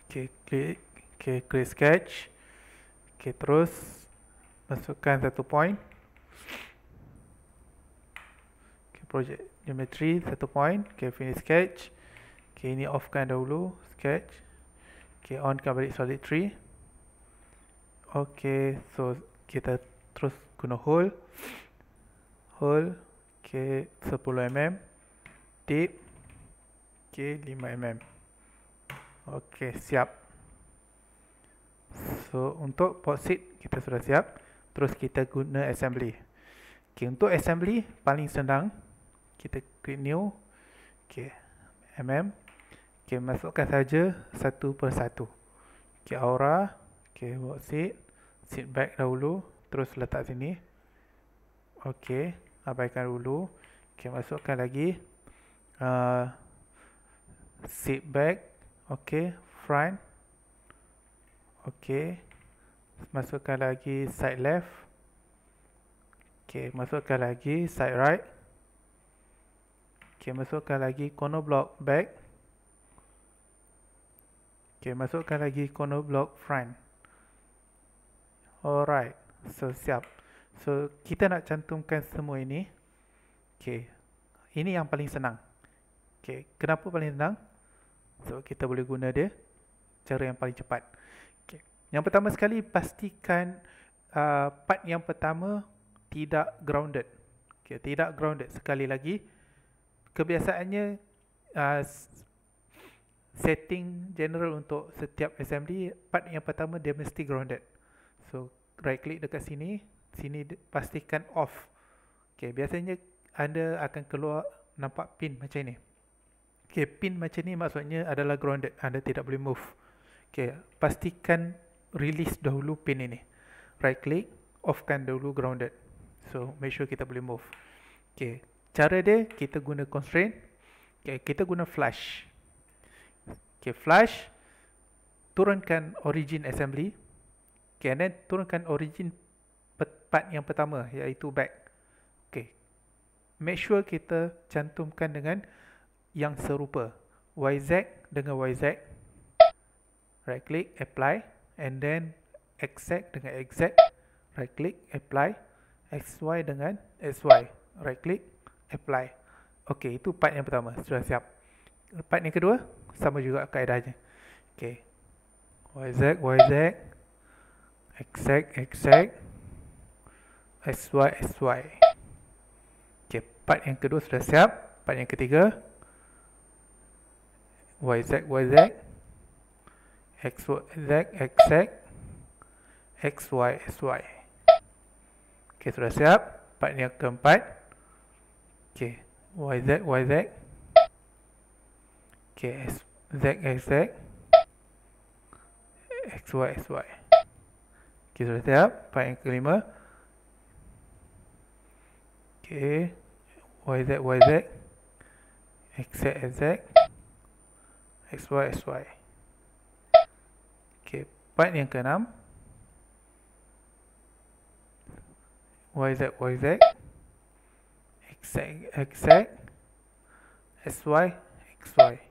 Okay, klik. Okay, create sketch. Okay, terus masukkan satu point. Okay, project geometry satu point. Okay, finish sketch. Okay, ini offkan dahulu sketch. Okay, onkan balik solid 3. Okay, so kita terus guna hole. Okay, 10 mm. Deep. Okay, 5 mm. Okay, siap. So untuk port seat kita sudah siap. Terus kita guna assembly. Okay, untuk assembly paling senang. Kita klik new. Okay, okay, masukkan saja satu per satu. Okay, aura. Okay, port seat. Seat back dahulu. Terus letak sini. Okay, abaikan dulu. Okay, masukkan lagi seat back. Okay, front. Okay, masukkan lagi side left. Okay, masukkan lagi side right. Okay, masukkan lagi corner block back. Okay, masukkan lagi corner block front. Alright, so siap. So kita nak cantumkan semua ini. Okay, ini yang paling senang. Okay, kenapa paling senang? So kita boleh guna dia cara yang paling cepat. Okay, yang pertama sekali pastikan part yang pertama tidak grounded. Okay, tidak grounded. Sekali lagi, kebiasaannya setting general untuk setiap assembly, part yang pertama dia mesti grounded. So right click dekat sini, pastikan off. Okay, biasanya anda akan keluar nampak pin macam ni. Okay, pin macam ni maksudnya adalah grounded. Anda tidak boleh move. Okay, pastikan release dahulu pin ini. Right click, offkan dahulu grounded. So make sure kita boleh move. Okay, cara dia kita guna constraint. Okay, kita guna flash. Okay, flash, turunkan origin assembly. Okay, and then turunkan origin part yang pertama, iaitu back. Okay, make sure kita cantumkan dengan yang serupa. YZ dengan YZ, right click, apply, and then exact dengan exact, right click, apply, XY dengan XY, right click, apply. Okey, itu part yang pertama, sudah siap. Part yang kedua, sama juga kaedahnya. Okey, YZ, YZ, exact, exact, XY, XY. Okey, part yang kedua sudah siap. Part yang ketiga, YZ, YZ, XY, exact, XY, XY. Okey, sudah siap. Part yang keempat, okey, YZ, YZ, okey, Z, XZ, XY, XY. Okey, sudah siap. Part yang kelima, okey, YZ, YZ, XZ, XZ, XY, XY. Okey, part yang keenam, YZ, YZ, exact, exact, XY, XY.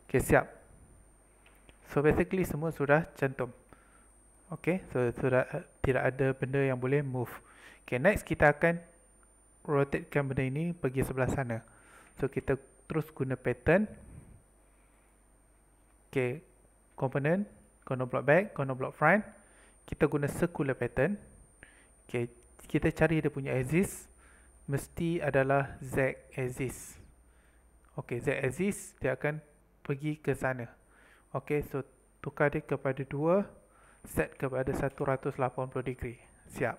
Okay, siap. So basically semua sudah cantum. Okay, so sudah tidak ada benda yang boleh move. Okay, next kita akan rotatekan benda ini pergi sebelah sana. So kita terus guna pattern. Okay, component, corner block back, corner block front. Kita guna circular pattern. Okay, kita cari dia punya axis. Mesti adalah Z axis. Ok, Z axis dia akan pergi ke sana. Ok, so tukar dia kepada 2, set kepada 180 degree. Siap.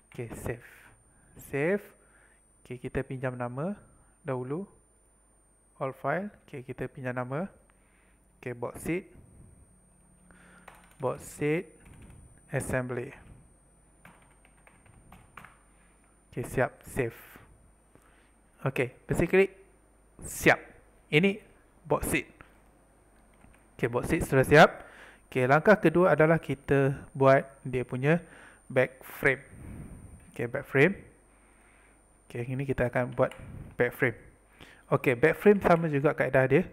Ok, save. Save. Ok, kita pinjam nama dahulu. All file. Ok, kita pinjam nama. Ok, bauxite. Bauxite assembly. Ok, siap. Save. Ok, basically siap. Ini bauxite. Ok, bauxite sudah siap. Ok, langkah kedua adalah kita buat dia punya back frame. Ok, back frame. Ok, ini kita akan buat back frame. Ok, back frame sama juga kaedah dia.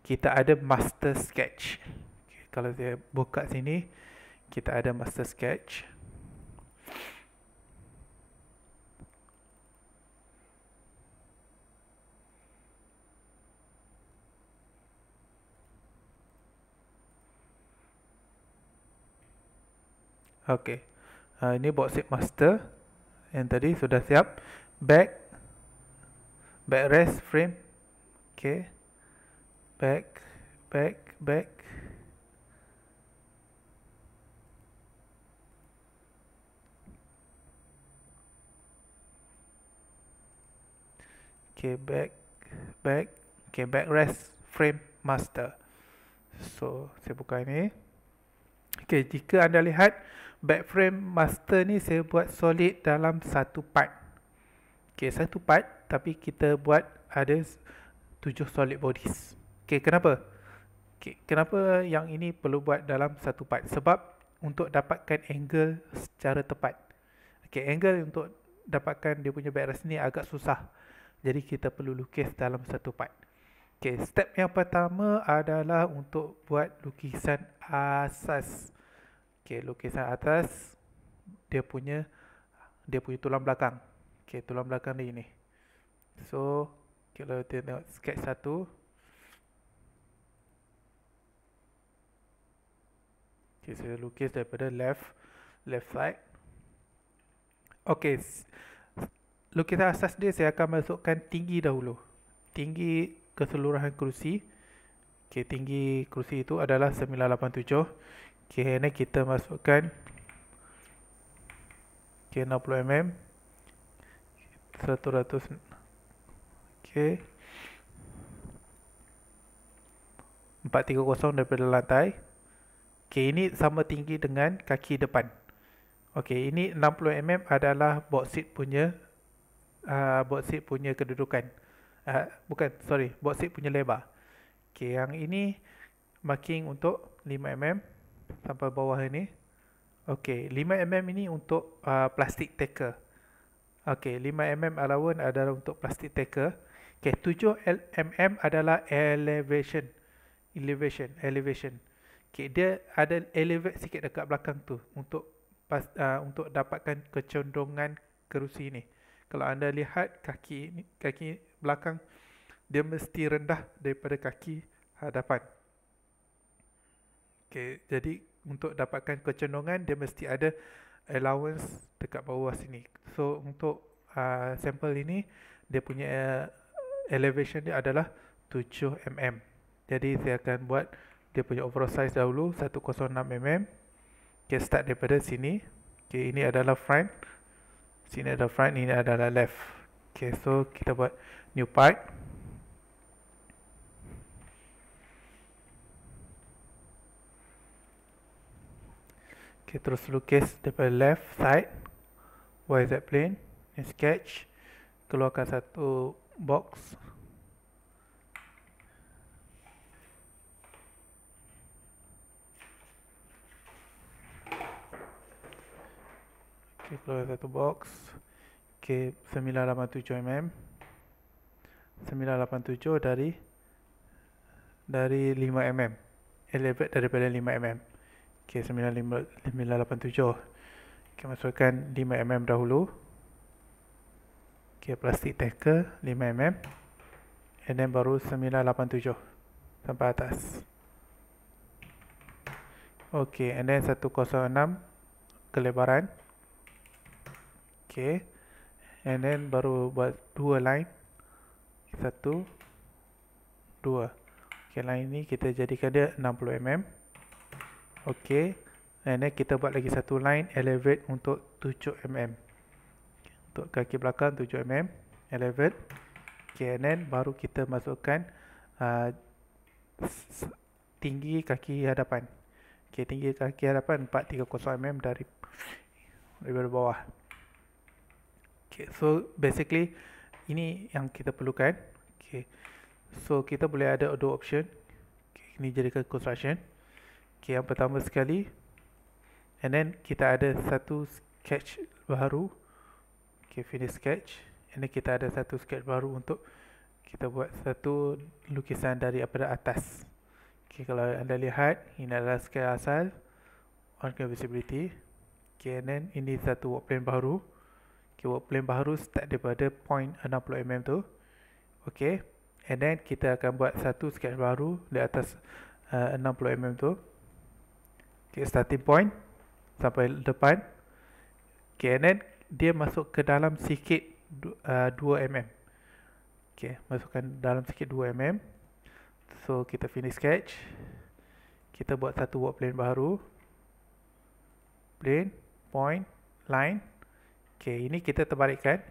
Kita ada master sketch. Okay, kalau saya buka sini, kita ada master sketch. Ok, ini bauxite master yang tadi sudah siap. Backrest frame. Ok, back. Ok, back. Ok, backrest frame master. So, saya buka ini. Ok, jika anda lihat back frame master ni saya buat solid dalam satu part. Ok, satu part tapi kita buat ada 7 solid bodies. Ok, kenapa? Ok, kenapa yang ini perlu buat dalam satu part? Sebab untuk dapatkan angle secara tepat. Ok, angle untuk dapatkan dia punya backrest ni agak susah. Jadi kita perlu lukis dalam satu part. Ok, step yang pertama adalah untuk buat lukisan asas. Ok, lukisan atas dia punya tulang belakang. Ok, tulang belakang dia ini. So, kalau kita tengok sketch 1. Ok, saya lukis daripada left side. Ok, lukisan asas dia saya akan masukkan tinggi dahulu. Tinggi keseluruhan kerusi. Ok, tinggi kerusi itu adalah 987. Ok, ini kita masukkan 60 mm. 100. Ok, 430 daripada lantai. Ok, ini sama tinggi dengan kaki depan. Ok, ini 60 mm adalah bauxite punya kedudukan. Bauxite punya lebar. Ok, yang ini marking untuk 5 mm sampai bawah ini. Ok, 5 mm ini untuk plastik tacker. Okey, 5 mm allowance adalah untuk plastik tacker. Okey, 7 mm adalah elevation. Okey, dia ada elevate sikit dekat belakang tu untuk dapatkan kecondongan kerusi ni. Kalau anda lihat kaki belakang dia mesti rendah daripada kaki hadapan. Okey, jadi untuk dapatkan kecondongan dia mesti ada allowance dekat bawah sini. So untuk sampel ini dia punya elevation dia adalah 7 mm. Jadi saya akan buat dia punya overall size dahulu 106 mm. Okay, start daripada sini. Okay, ini adalah front. Sini adalah front, ini adalah left. Okay, so kita buat new part. Okay, terus lukis daripada left side YZ plane. Sketch. Keluarkan satu box. Okay, keluarkan satu box. Okay, 987 mm. 987 dari 5 mm. Elevate daripada 5 mm. Okay, 987. Okay, masukkan 5 mm dahulu. Okay, plastik tacker 5 mm. And then baru 987 sampai atas. Okay, and then 106 kelebaran. Okay, and then baru buat 2 line. 1, 2. Okay, line ni kita jadikan dia 60 mm. Okay, and then kita buat lagi satu line elevate untuk 7 mm. Untuk kaki belakang 7 mm elevate. Okay, and then baru kita masukkan tinggi kaki hadapan. Okay, tinggi kaki hadapan 430 mm daripada bawah. Okay, so basically ini yang kita perlukan. Okay, so kita boleh ada dua option. Okay, ini jadikan construction. Okay, yang pertama sekali, and then kita ada satu sketch baru. Okay, finish sketch. And then kita ada satu sketch baru untuk kita buat satu lukisan daripada atas. Okay, kalau anda lihat, ini adalah sketch asal on-camera visibility. Okay, and then ini satu work plane baru. Okay, work plane baru start daripada point 60 mm tu. Okay, and then kita akan buat satu sketch baru di atas 60 mm tu. Okay, starting point sampai depan. Okay, and then dia masuk ke dalam sikit 2 mm. Okay, masukkan dalam sikit 2 mm. So kita finish sketch. Kita buat satu work plane baru. Plane, point, line. Okay, ini kita terbalikkan.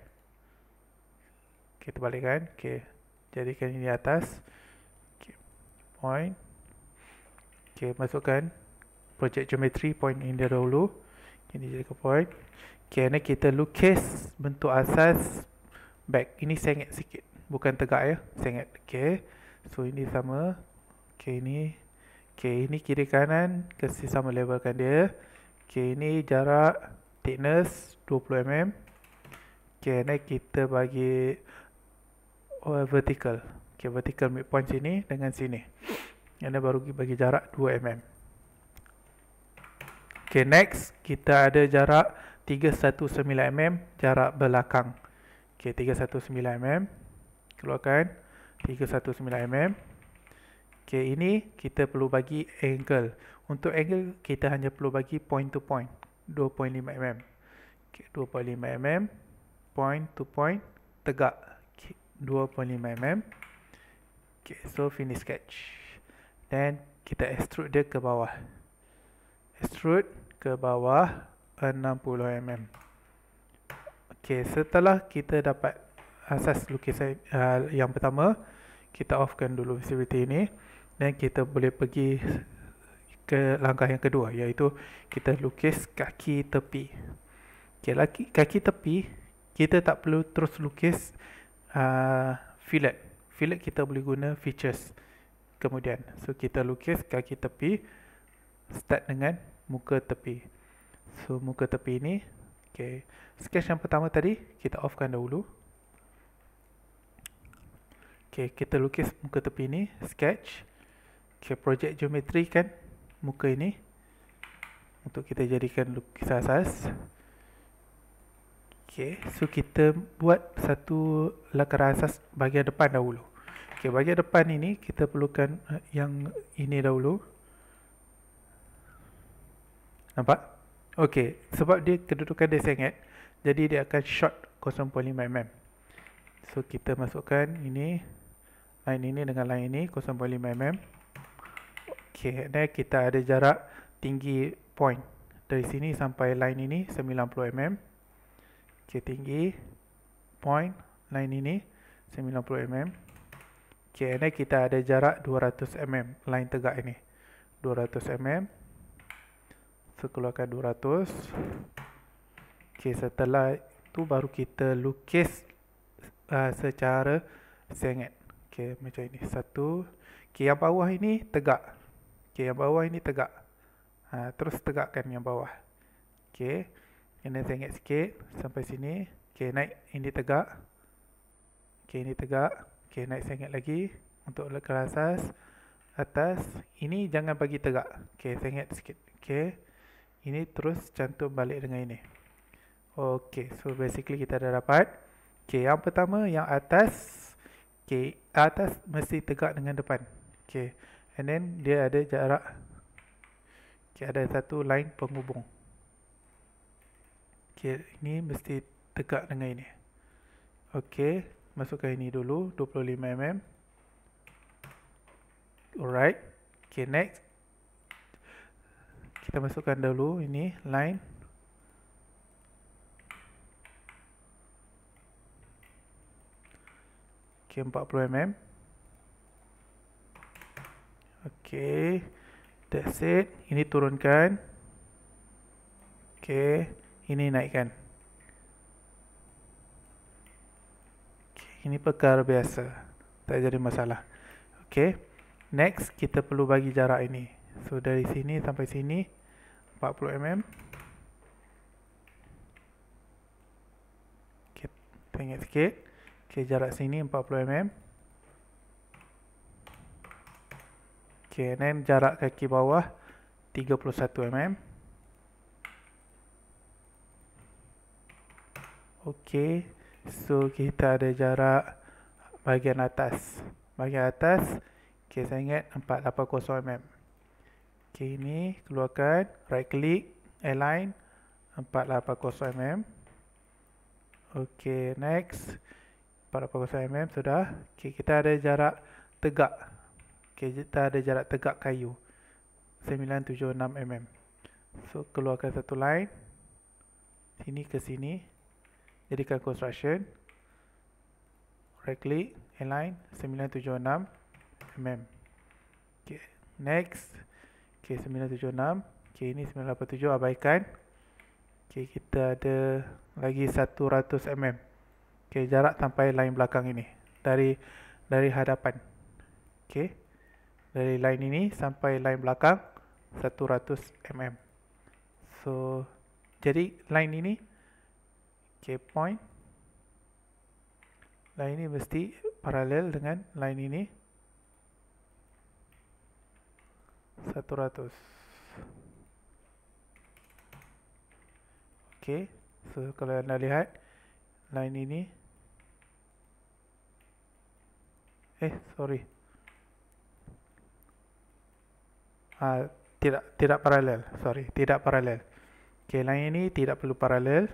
Kita balikkan. Okay, jadikan ini atas. Okay, point. Okay, masukkan project geometry point ini dahulu. Ini jadikan point. Okay, ini kita lukis bentuk asas back. Ini sengit sikit, bukan tegak ya, sengit. Okay, so ini sama. Okay, ini. Okay, ini kiri kanan kasi sama levelkan dia. Okay, ini jarak thickness 20 mm. Okay, ini kita bagi vertical. Okay, vertical midpoint sini dengan sini. Ini baru bagi jarak 2 mm. Okay, next kita ada jarak 319 mm jarak belakang. Okay, 319 mm. Keluarkan 319 mm. Okay, ini kita perlu bagi angle. Untuk angle kita hanya perlu bagi point to point 2.5 mm. Okay, 2.5 mm. Point to point tegak. Okay, 2.5 mm. Okay, so finish sketch. Then kita extrude dia ke bawah. Extrude ke bawah 60 mm. Okay, setelah kita dapat asas lukisan yang pertama, kita offkan dulu visibility ini. Dan kita boleh pergi ke langkah yang kedua, iaitu kita lukis kaki tepi. Okay, kaki tepi kita tak perlu terus lukis fillet. Fillet kita boleh guna features kemudian. So kita lukis kaki tepi, start dengan muka tepi. So muka tepi ini Okay. Sketch yang pertama tadi kita offkan dahulu. Okay, kita lukis muka tepi ni, sketch. Okay, projek geometri kan muka ini untuk kita jadikan lukisan asas. Okay, so kita buat satu lakaran asas bahagian depan dahulu. Okay, bahagian depan ini kita perlukan yang ini dahulu. Nampak? Okay, sebab dia kedudukan dia sengit, jadi dia akan short 0.5 mm. So kita masukkan ini, line ini dengan line ini 0.5 mm. Okay, dan kita ada jarak tinggi point dari sini sampai line ini 90 mm. Okay, tinggi point line ini 90 mm. Okay, dan kita ada jarak 200 mm line tegak ini 200 mm. So keluarkan 200. Okay, setelah itu baru kita lukis secara sengit. Okay, macam ini satu. Okay, yang bawah ini tegak. Okay, yang bawah ini tegak. Terus tegakkan yang bawah. Okay, ini sengit sikit sampai sini. Okay, naik ini tegak. Okay, ini tegak. Okay, naik sengit lagi untuk lakaran asas. Atas ini jangan bagi tegak. Okay, sengit sikit. Okay, ini terus cantum balik dengan ini. Okay, so basically kita dah dapat. Okay, yang pertama yang atas. Okay, atas mesti tegak dengan depan. Okay, and then dia ada jarak. Okay, ada satu line penghubung. Okay, ini mesti tegak dengan ini. Okay, masukkan ini dulu 25 mm. Alright. Okay, next kita masukkan dulu ini line. Okay, 40 mm. Okay, that's it. Ini turunkan. Okay, ini naikkan. Okay, ini perkara biasa, tak jadi masalah. Okay, next kita perlu bagi jarak ini. So dari sini sampai sini 40 mm. Okay, tengok sikit. Okay, jarak sini 40 mm. Okay, then jarak kaki bawah 31 mm. Okay, so kita ada jarak bahagian atas. Bahagian atas, okay, saya ingat 480 mm. Okay, ini keluarkan, right click, align 480 mm. Okay, next 480 mm sudah. Okay, kita ada jarak tegak. Okay, kita ada jarak tegak kayu 976 mm. So keluarkan satu line sini ke sini, jadikan construction, right click, align 976 mm. Okay, next. Okay, 976. Okay, ini 987, abaikan. Okay, kita ada lagi 100 mm. Okay, jarak sampai line belakang ini dari hadapan. Okay, dari line ini sampai line belakang 100 mm. So jadi line ini, okay, point line ini mesti paralel dengan line ini 100. Okay, so kalau anda lihat line ini, sorry, tidak paralel, sorry, tidak paralel. Okay, line ini tidak perlu paralel.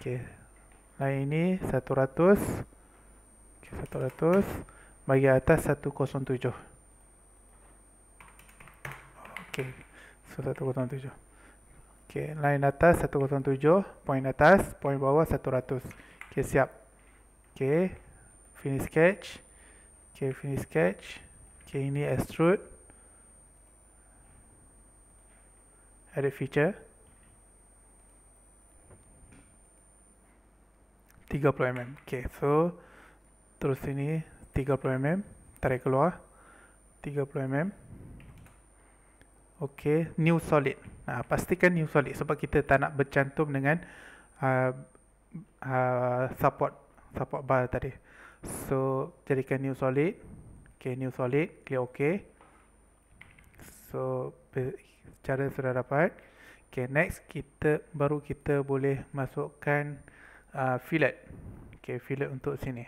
Okay, line ini 100. Okay, 100 bagi atas 107. Okay, so 107. Okay, line atas 107, point atas, point bawah 100. Okay, siap. Okay, finish sketch. Okay, finish sketch. Okay, ini extrude, edit feature 30 mm. Okay, so terus ini 30 mm, tarik keluar 30 mm. Okey, new solid. Pastikan new solid sebab kita tak nak bercantum dengan uh, support bar tadi. So jadikan new solid. Okay, new solid, klik OK. So cara sudah dapat. Okay, next baru kita boleh masukkan fillet. Okay, fillet untuk sini.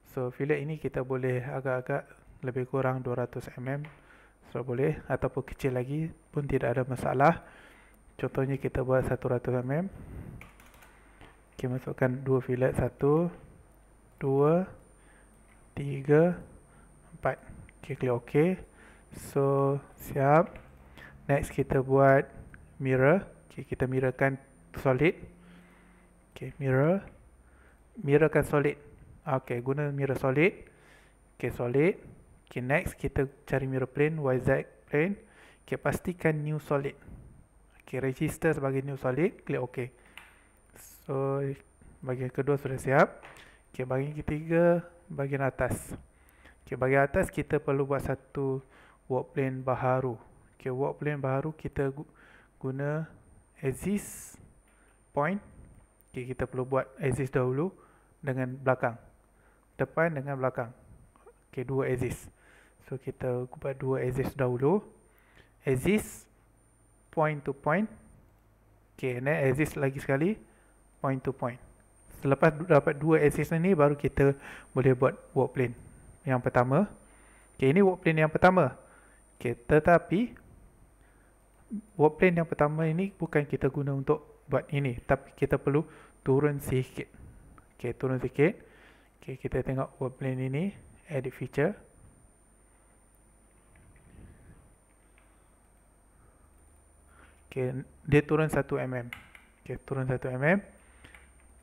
So fillet ini kita boleh agak-agak lebih kurang 200 mm. So boleh, ataupun kecil lagi pun tidak ada masalah. Contohnya kita buat 100 mm. Okay, masukkan 2 fillet, 1, 2, 3, 4. Okay, klik OK. So siap. Next kita buat mirror. Okay, kita mirrorkan solid. Okay, mirrorkan solid. Okay, guna mirror solid. Okay, solid. Okay, next kita cari mirror plane, YZ plane. Okay, pastikan new solid. Okay, register sebagai new solid, klik OK. So bahagian kedua sudah siap. Okay, bahagian ketiga, bahagian atas. Okay, bahagian atas kita perlu buat satu work plane baharu. Okay, work plane baharu kita guna axis point. Okay, kita perlu buat axis dahulu dengan belakang, depan dengan belakang. Okay, dua axis. So kita buat dua axis dahulu. Axis point to point. Okay, and then axis lagi sekali point to point. Selepas dapat dua axis ni, baru kita boleh buat work plane yang pertama. Okay, ini work plane yang pertama. Okay, tetapi work plane yang pertama ini bukan kita guna untuk buat ini, tapi kita perlu turun sikit. Okay, turun sikit. Okay, kita tengok work plane ini, edit feature. Okay, dia turun 1 mm. Okay, turun 1 mm.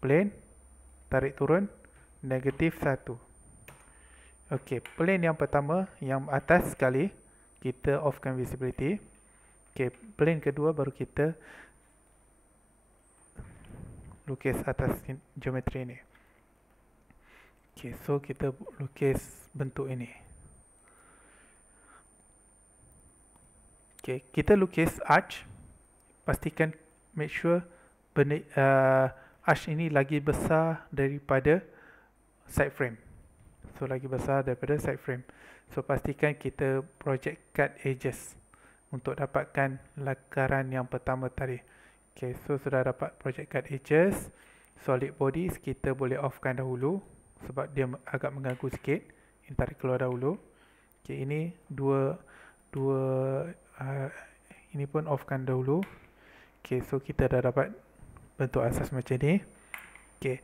Plane, tarik turun, negatif 1. Okay, plane yang pertama, yang atas sekali, kita offkan visibility. Okay, plane kedua baru kita lukis atas geometri ini. Okay, so kita lukis bentuk ini. Okay, kita lukis arch. Pastikan, make sure arch ini lagi besar daripada side frame. So lagi besar daripada side frame. So pastikan kita project cut edges untuk dapatkan lakaran yang pertama tadi. Okay, so sudah dapat project cut edges. Solid bodies kita boleh offkan dahulu sebab dia agak mengganggu sikit. Ini tarik keluar dahulu. Okay, ini ini pun offkan dahulu. Okay, so kita dah dapat bentuk asas macam ni. Okay,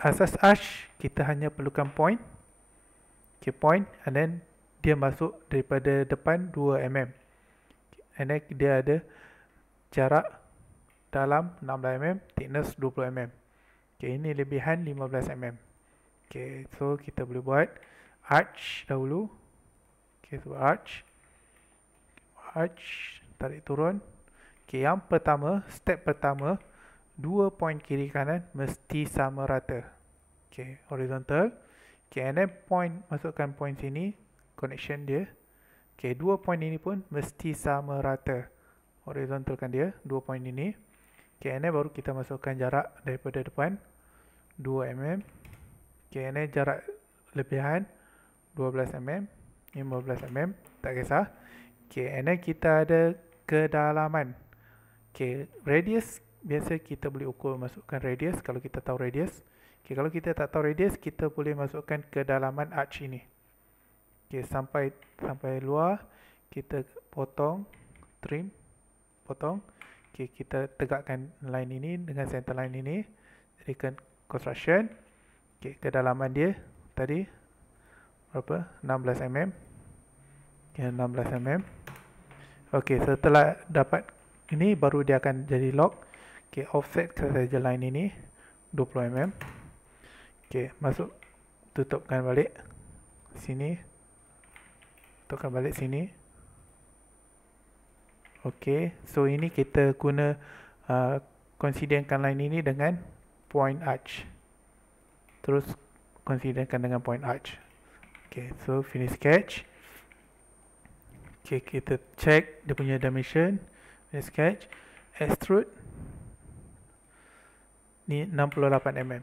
asas arch kita hanya perlukan point. Okay, point, and then dia masuk daripada depan 2 mm. And then dia ada jarak dalam 16 mm, thickness 20 mm. Okay, ini lebihan 15 mm. Okay, so kita boleh buat arch dahulu. Okay, so arch, tarik turun. Okay, yang pertama, step pertama, 2 point kiri kanan mesti sama rata. Okay, horizontal. Okay, and then point, masukkan point sini, connection dia. Okay, 2 point ini pun mesti sama rata. Horizontalkan dia, 2 point ini. Okay, and then baru kita masukkan jarak daripada depan 2 mm. Okay, and then jarak lebihan 12 mm, 15 mm, tak kisah. Okay, and then kita ada kedalaman. Okay, radius, biasa kita boleh ukur masukkan radius kalau kita tahu radius. Okay, kalau kita tak tahu radius, kita boleh masukkan kedalaman arch ini. Okay, sampai luar, kita potong, trim, potong. Okay, kita tegakkan line ini dengan center line ini. Jadikan construction. Okay, kedalaman dia tadi berapa? 16 mm. Okay, 16 mm. Okay, setelah dapat ini, baru dia akan jadi lock. Okay, offset saja line ini 20 mm. Okay, masuk, tutupkan balik sini, tutupkan balik sini. Okay, so ini kita guna considerkan line ini dengan point arch. Terus considerkan dengan point arch. Okay, so finish sketch. Okay, kita check dia punya dimension. Sketch, extrude ni 68 mm.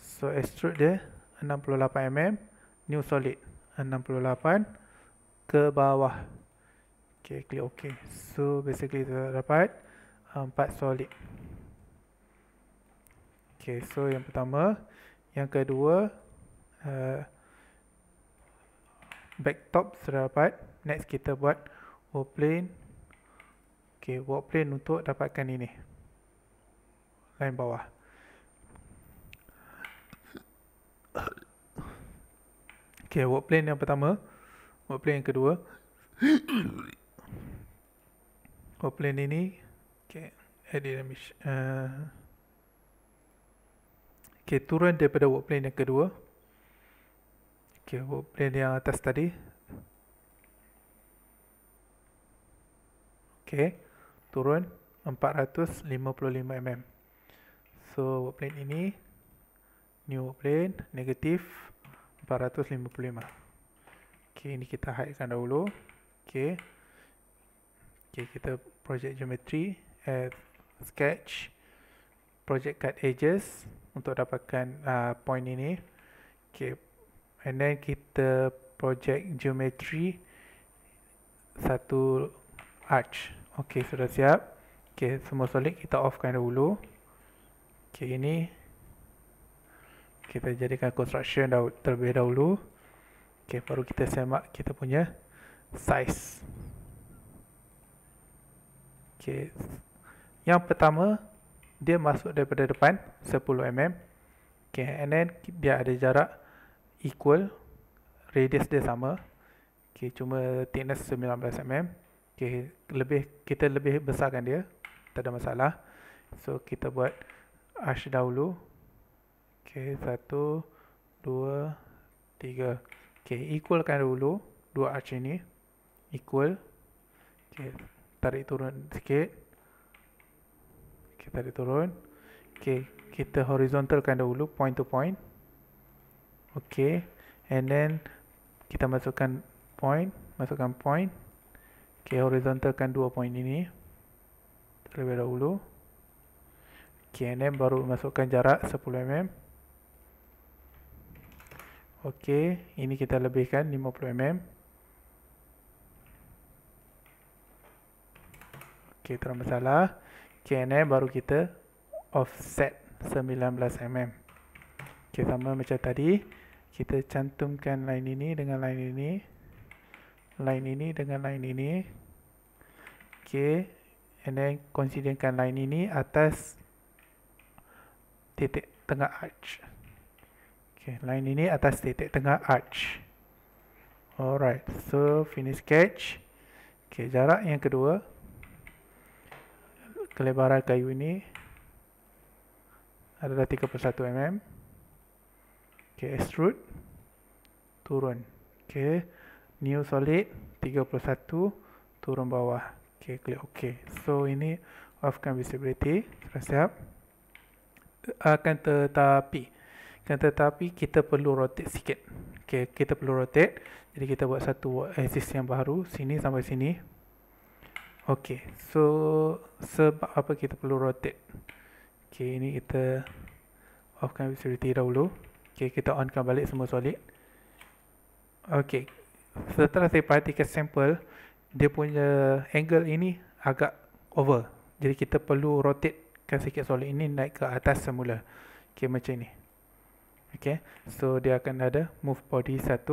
So extrude dia 68 mm, new solid 68 ke bawah. Okay, klik OK. So basically kita dapat 4 solid. Okay, so yang pertama. Yang kedua, backtop sudah dapat. Next kita buat work plane. Okay, work plane untuk dapatkan ini, line bawah. Okay, work plane yang pertama. Work plane yang kedua. Work plane ini. Okay, edit image. Okay, turun daripada work plane yang kedua. Okay, work plane yang atas tadi. Okay, turun 455 mm. So work plane ini, new work plane, negatif 455. Okay, ini kita hidekan dahulu. Okay, kita project geometry, add sketch, project cut edges untuk dapatkan point ini. Okay, and then kita project geometry satu arch. Okay, sudah siap. Okay, semua solid kita offkan dahulu. Okay, ini kita jadikan construction terlebih dahulu. Okay, baru kita semak kita punya size. Okay, yang pertama dia masuk daripada depan 10 mm. Okay, and then dia ada jarak equal, radius dia sama. Okay, cuma thickness 19 mm. Okay, kita lebih besarkan dia, tak ada masalah. So kita buat arch dahulu. Okay, 1, 2, 3. Okay, equalkan dulu dua arch ini, equal. Okay, tarik turun sikit. Okay, tarik turun. Okay, kita horizontalkan dahulu, point to point. Okay, and then kita masukkan point. Okay, horizontalkan dua point ini terlebih dahulu. Okay, and then baru masukkan jarak 10 mm. Okay, ini kita lebihkan 50 mm. Okay, tak ada masalah. Okay, and then baru kita offset 19 mm. Okay, sama macam tadi. Kita cantumkan line ini dengan line ini, line ini dengan line ini. Okay, and then considerkan line ini atas titik tengah arch. Okay, line ini atas titik tengah arch. Alright, so finish sketch. Okay, jarak yang kedua, kelebaran kayu ini adalah 31 mm. Okay, extrude, turun. Okay, new solid 31, turun bawah. Okay, klik OK. So ini offkan visibility. Sudah siap. Akan tetapi kita perlu rotate sikit. Okay, kita perlu rotate. Jadi kita buat satu axis yang baru, sini sampai sini. Okay, so sebab apa kita perlu rotate? Okay, ini kita offkan visibility dahulu. Okay, kita onkan balik semua solid. Okay, setelah saya perhatikan sampel, dia punya angle ini agak over. Jadi kita perlu rotatekan sikit solid ini naik ke atas semula. Okay, macam ni. Okay, so dia akan ada move body 1.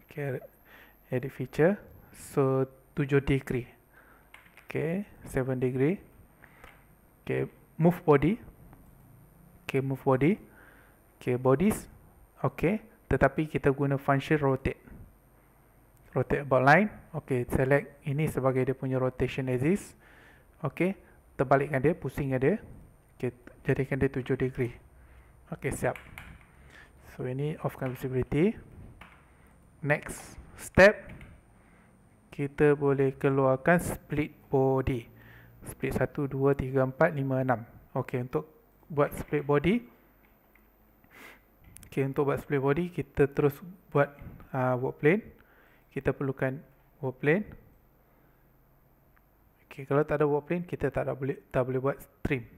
Okay, edit feature. So 7 degree. Okay, 7 degree. Okay, move body. Okay, move body. Okay, bodies. Okay, tetapi kita guna function rotate. Rotate about line. Okay, select ini sebagai dia punya rotation axis. Okay, terbalikkan dia, pusingkan dia. Okay, jadikan dia 7 degree. Okay, siap. So ini offkan visibility. Next step, kita boleh keluarkan split body. Split 1, 2, 3, 4, 5, 6. Okay, untuk buat split body. Okay, untuk buat split body, kita terus buat work plane. Kita perlukan work plane. Okay, kalau tak ada work plane, kita tak boleh buat trim.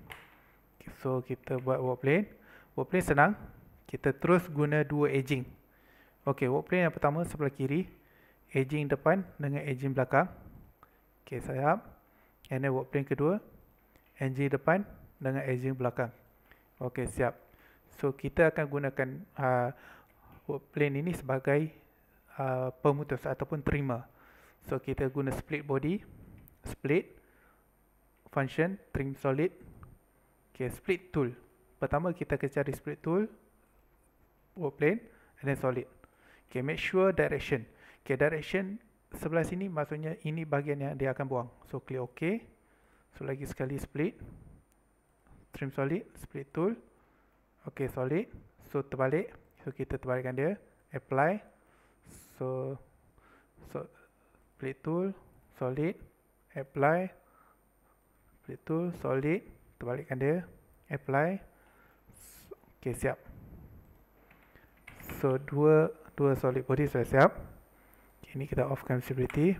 Okay, so kita buat work plane. Work plane senang. Kita terus guna dua edging. Okay, work plane yang pertama sebelah kiri, edging depan dengan edging belakang. Okay, sayap. And then work plane kedua, edging depan dengan edging belakang. Okay, siap. So kita akan gunakan work plane ini sebagai pemutus ataupun trimmer. So kita guna split body, split function, trim solid. Okay, split tool. Pertama kita akan cari split tool, work plane, and then solid. Okay, make sure direction. Okay, direction sebelah sini maksudnya ini bahagian yang dia akan buang. So klik OK. So lagi sekali split, trim solid, split tool. Okay, solid. So terbalik. So kita terbalikkan dia. Apply. So split tool, solid, apply, split tool, solid, terbalikkan dia, apply. Okay, siap. So dua solid body sudah siap. Okay, ini kita offkan visibility.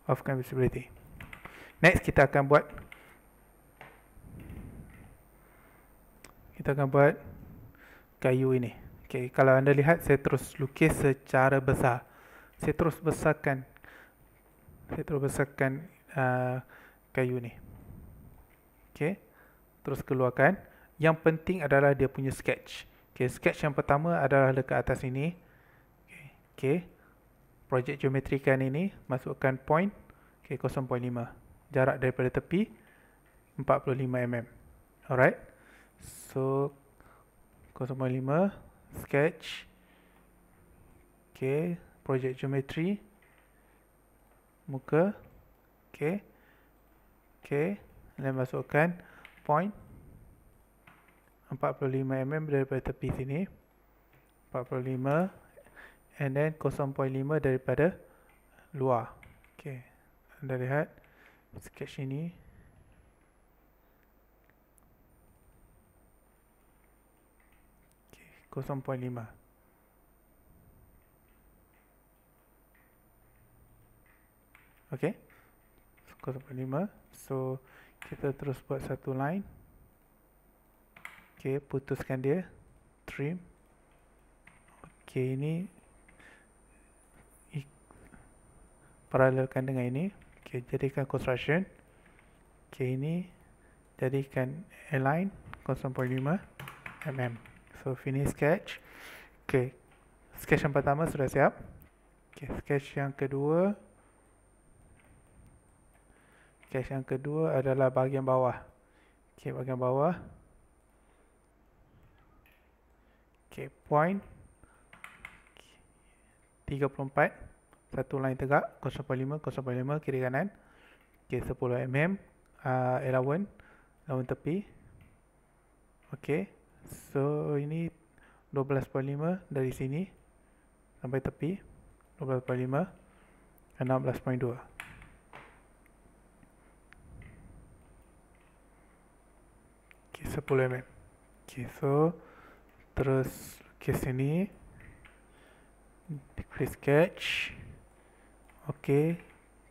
Offkan visibility. Next kita akan buat kayu ini. Okay, kalau anda lihat saya terus lukis secara besar. Saya terus besarkan kayu ni. Okay, terus keluarkan. Yang penting adalah dia punya sketch. Okay, sketch yang pertama adalah dekat atas ini. Okay, projek geometrikan ini, masukkan point. Okay, 0.5. Jarak daripada tepi 45 mm. Alright. So 0.5 sketch. Okay, projek geometri muka. Okay, dan masukkan point 45 mm daripada tepi sini, 45, and then 0.5 daripada luar. Okay, anda lihat sketch ini. Okay, 0.5. Okay, 0.5. So kita terus buat satu line. Okay, putuskan dia, trim. Okay, ini paralelkan dengan ini. Okay, jadikan construction. Okay, ini jadikan align 0.5 mm. So finish sketch. Okay, sketch yang pertama sudah siap. Okay, sketch yang kedua. Sketch yang kedua adalah bahagian bawah. Okay, bahagian bawah. Okay, point 34. Satu line tegak, 0.5, 0.5 kiri kanan. Okay, 10 mm allowance tepi. Okay, so ini 12.5 dari sini sampai tepi, 12.5, 16.2. Okay, 10 mm. Okay, so terus ke sini, create sketch. Okay,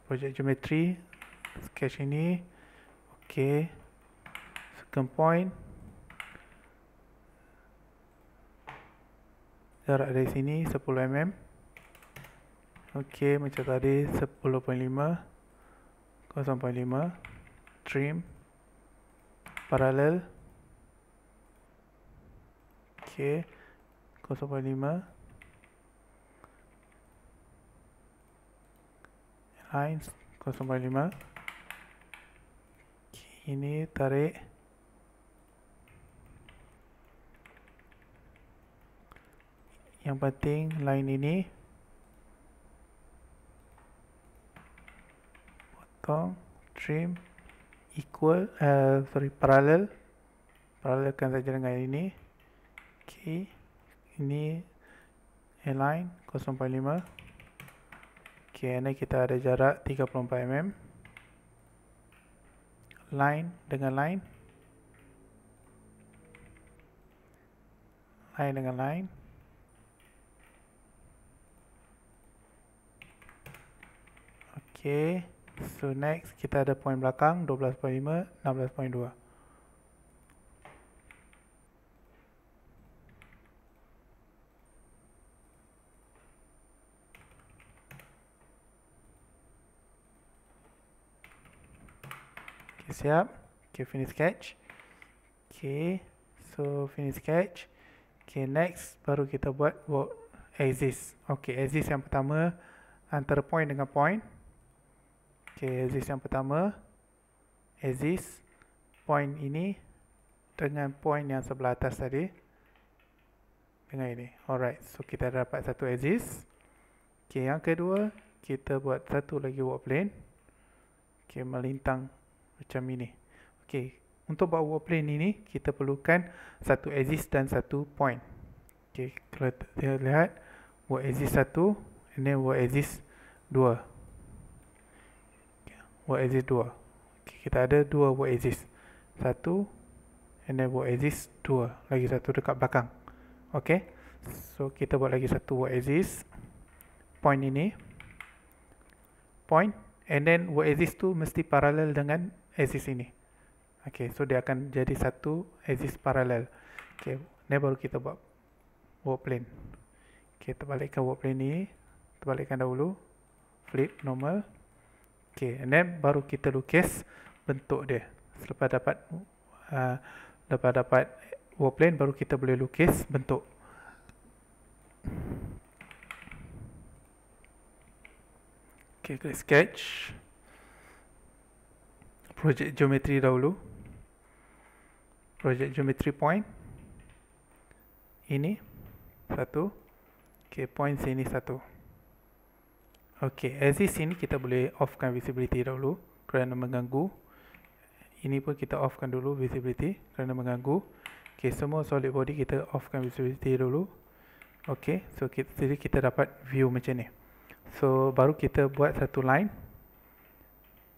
projek geometri, sketch ini. Okay, second point, jarak dari sini 10 mm. Okay, macam tadi 10.5, 0.5, trim, parallel. Okay, 0.5, lines 0.5. Okay, ini tarik. Yang penting line ini potong, trim, equal, paralelkan saja dengan ini. Okay, ini align 0.5. Okay, ini kita ada jarak 34 mm. Line dengan line. Line dengan line. Okay, so next kita ada point belakang 12.5, 16.2. Okay, siap. Okay, finish sketch. Okay, so finish sketch. Okay, next baru kita buat work axis. Okay, axis yang pertama antara point dengan point. Okay, axis yang pertama, axis point ini dengan point yang sebelah atas tadi, dengan ini. Alright, so kita dapat satu axis. Okay, yang kedua kita buat satu lagi work plane. Okay, melintang macam ini. Okay, untuk buat work plane ini kita perlukan satu axis dan satu point. Okay, kalau kita lihat work axis 1 and then work axis 2. Work axis 2. Okay, kita ada dua work axis. Satu and then work axis 2. Lagi satu dekat belakang. Okay, so kita buat lagi satu work axis. Point ini. Point. And then work axis tu mesti paralel dengan axis ini. Okay, so dia akan jadi satu axis paralel. Okay, ni baru kita buat work plane. Okay, terbalikkan work plane ni. Terbalikkan dahulu. Flip, normal. Okay, and then baru kita lukis bentuk dia. Selepas dapat work plane, baru kita boleh lukis bentuk. Okay, klik sketch. Project geometry dahulu. Project geometry point. Ini satu. Okay, point sini satu. Okay, axis ini kita boleh offkan visibility dahulu kerana mengganggu. Ini pun kita offkan dulu visibility kerana mengganggu. Okay, semua solid body kita offkan visibility dulu. Okay, so kita dapat view macam ni. So baru kita buat satu line.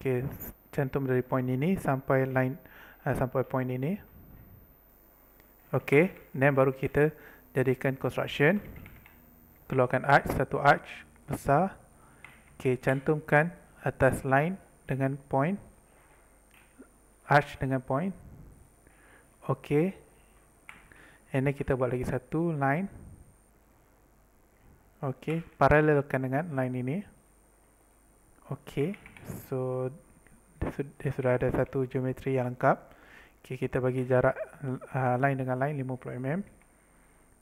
Okay, cantum dari point ini sampai line sampai point ini. Okay, then baru kita jadikan construction. Keluarkan arch, satu arch besar. Okay, cantumkan atas line dengan point. Arch dengan point. Okay, and then kita buat lagi satu line. Okay, paralelkan dengan line ini. Okay, so dia sudah ada satu geometri yang lengkap. Okay, kita bagi jarak line dengan line 50 mm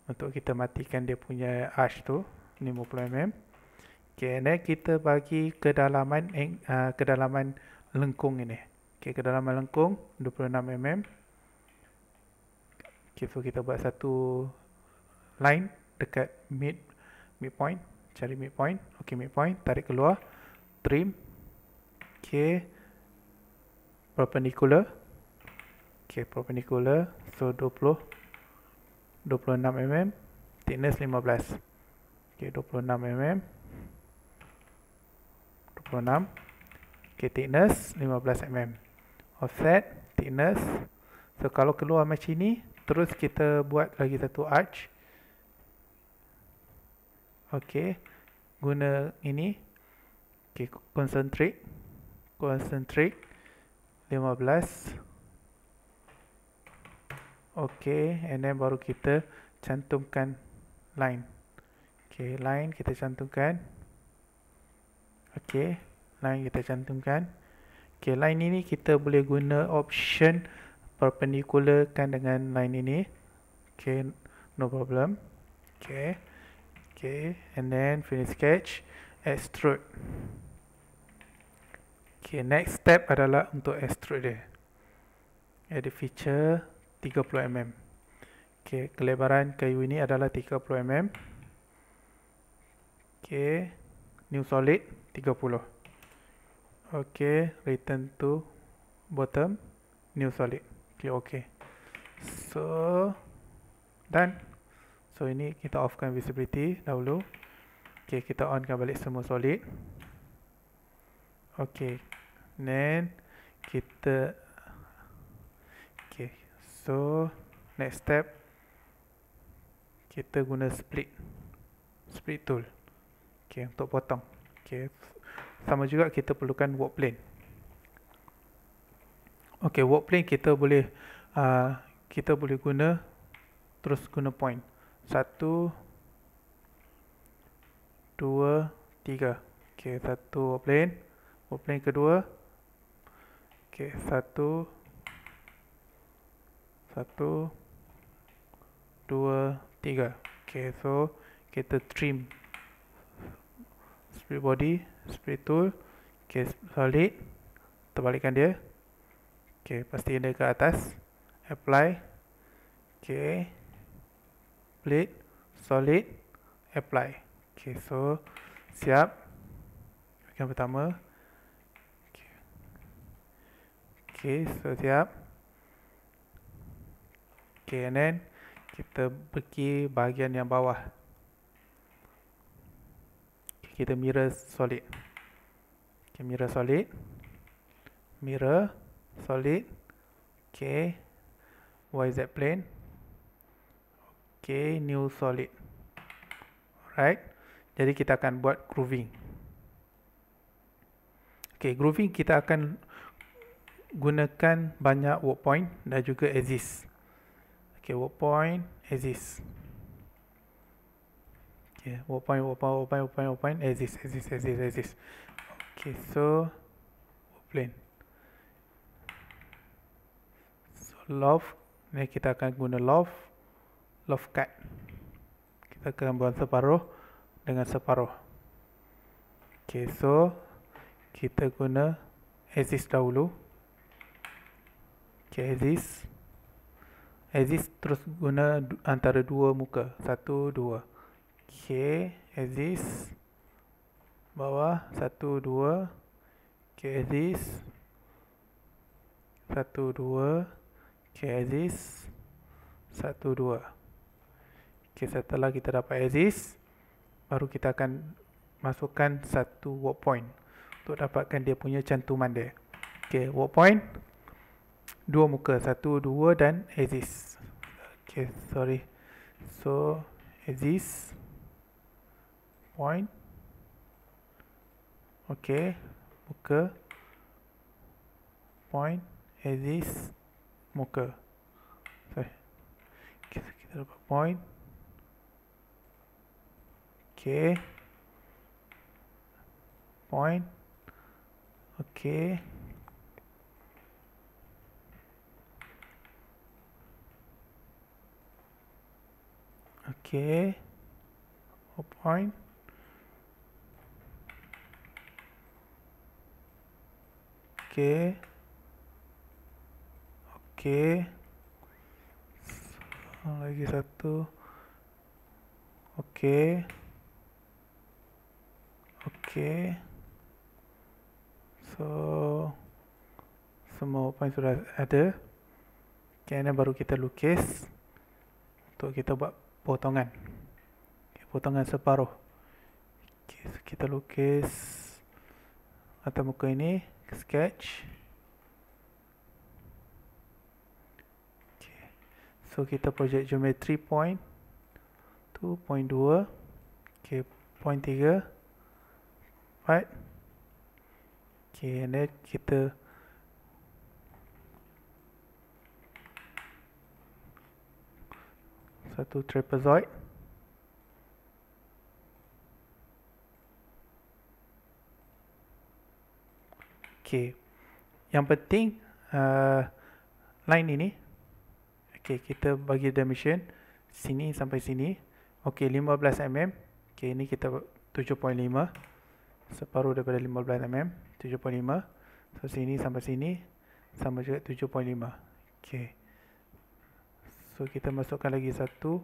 untuk kita matikan dia punya arch tu 50 mm. Okay, and then kita bagi kedalaman lengkung ini. Okay, kedalaman lengkung 26 mm. Okay, so kita buat satu line dekat midpoint, cari midpoint. Okay, midpoint, tarik keluar, trim. Okay, perpendicular. Okay, perpendicular, so 26 mm, thickness 15. Okay, 26 mm, 26. Okay, thickness 15 mm. Offset, thickness. So kalau keluar macam ni, terus kita buat lagi satu arch. Okay, guna ini. Okay, concentric 15. Okay, and then baru kita cantumkan line. Okay, line kita cantumkan. Okay, line kita cantumkan. Okay, line ini kita boleh guna option perpendicularkan dengan line ini. Okay, no problem. Okay. Okay, and then finish sketch, extrude. Okay, next step adalah untuk extrude dia. Edit feature 30 mm. Okay, kelebaran kayu ini adalah 30 mm. Okay, new solid 30. Okay, return to bottom, new solid. Klik OK. So, done. So ini kita offkan visibility dahulu. Okay, kita onkan balik semua solid. Okay, then kita okay, so next step kita guna split tool. Okay, untuk potong. Okay, Sama juga kita perlukan work plane. Okey, work plane kita boleh guna terus guna point. 1 2 3. Okey, satu work plane kedua. Okey, 1 1 2 3. Okey, so kita trim split body, split tool. Okey, solid, terbalikkan dia. Okey, pastikan dia ke atas. Apply. Okey, split, solid, apply. Okey, so siap. Yang pertama. Okey, so siap. Okey, and then kita pergi bahagian yang bawah. Okay, kita mirror solid. Okay, mirror solid. Mirror solid. Okay, YZ plane. Okay, new solid. Alright, jadi kita akan buat grooving. Okay, grooving kita akan gunakan banyak work point dan juga axis. Okay, work point, axis. Okay, work point, axis. Okay, so work plane. So loft, ni kita akan guna loft cut. Kita akan buat separuh dengan separuh. Okay, so kita guna axis dahulu. Okay, axis terus guna antara dua muka. 1, 2. Okay, axis bawah. 1, 2. Okay, axis 1, 2. Okay, axis 1, 2. Okay, setelah kita dapat axis, baru kita akan masukkan satu work point untuk dapatkan dia punya cantuman dia. Okay, work point dua muka, 1, 2 dan axis. Okay, sorry. So axis point. Okay, muka point, axis muka. Sorry. Okay, so kita dapat point. Okay, point. Okay, okay, point. Okay, okay, lagi satu. Okay, okay. So semua point sudah ada. Okay, ini baru kita lukis untuk kita buat potongan. Okay, potongan separuh. Okay, so kita lukis atas muka ini, sketch. Okay, so kita project geometry point 2, point 2. Okay, point 3, 4. Okay, and then kita satu trapezoid. Okay, yang penting line ini. Okay, kita bagi dimension sini sampai sini. Okay, 15 mm. Okay, ini kita 7.5, separuh daripada 15 mm, 7.5. So sini sampai sini sama juga 7.5. Okay, so kita masukkan lagi satu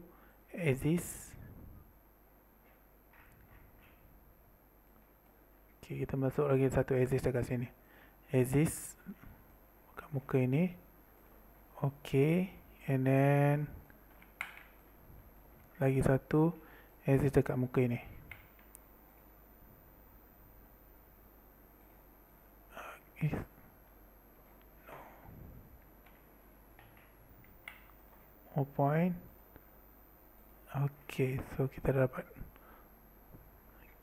axis. Okay, kita masuk lagi satu axis dekat sini. Axis kat muka ini. Okay, and then lagi satu axis dekat muka ini. Okay. Point. Okay, so kita dapat.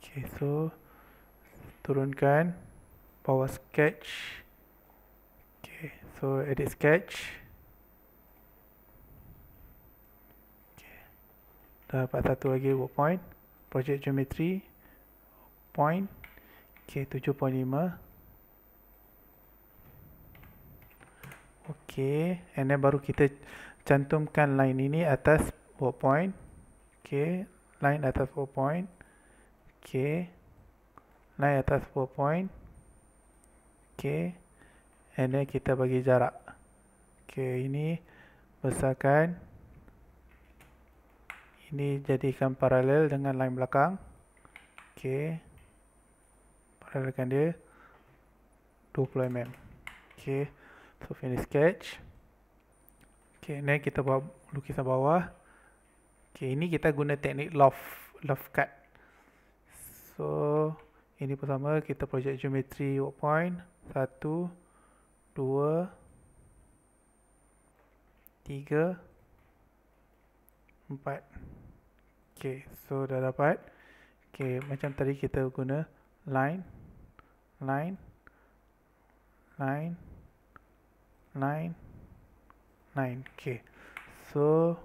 Okay, so turunkan bawah sketch. Okay, so edit sketch. Okay. Dah dapat satu lagi work point. Project geometry point. Okay, 7.5. Okay, and then baru kita cantumkan line ini atas work point. Okay, line atas work point. Okay, line atas work point. Okay, and then kita bagi jarak. Okay, ini besarkan. Ini jadikan paralel dengan line belakang. Okay, paralelkan dia 20 mm. Okay, so finish sketch. Okay, then kita buat lukisan bawah. Okay, ini kita guna teknik loft cut. So ini pertama kita project geometry work point 1, 2, 3, 4. Okay, so dah dapat. Okay, macam tadi kita guna line, line, line, line, line. Okay, so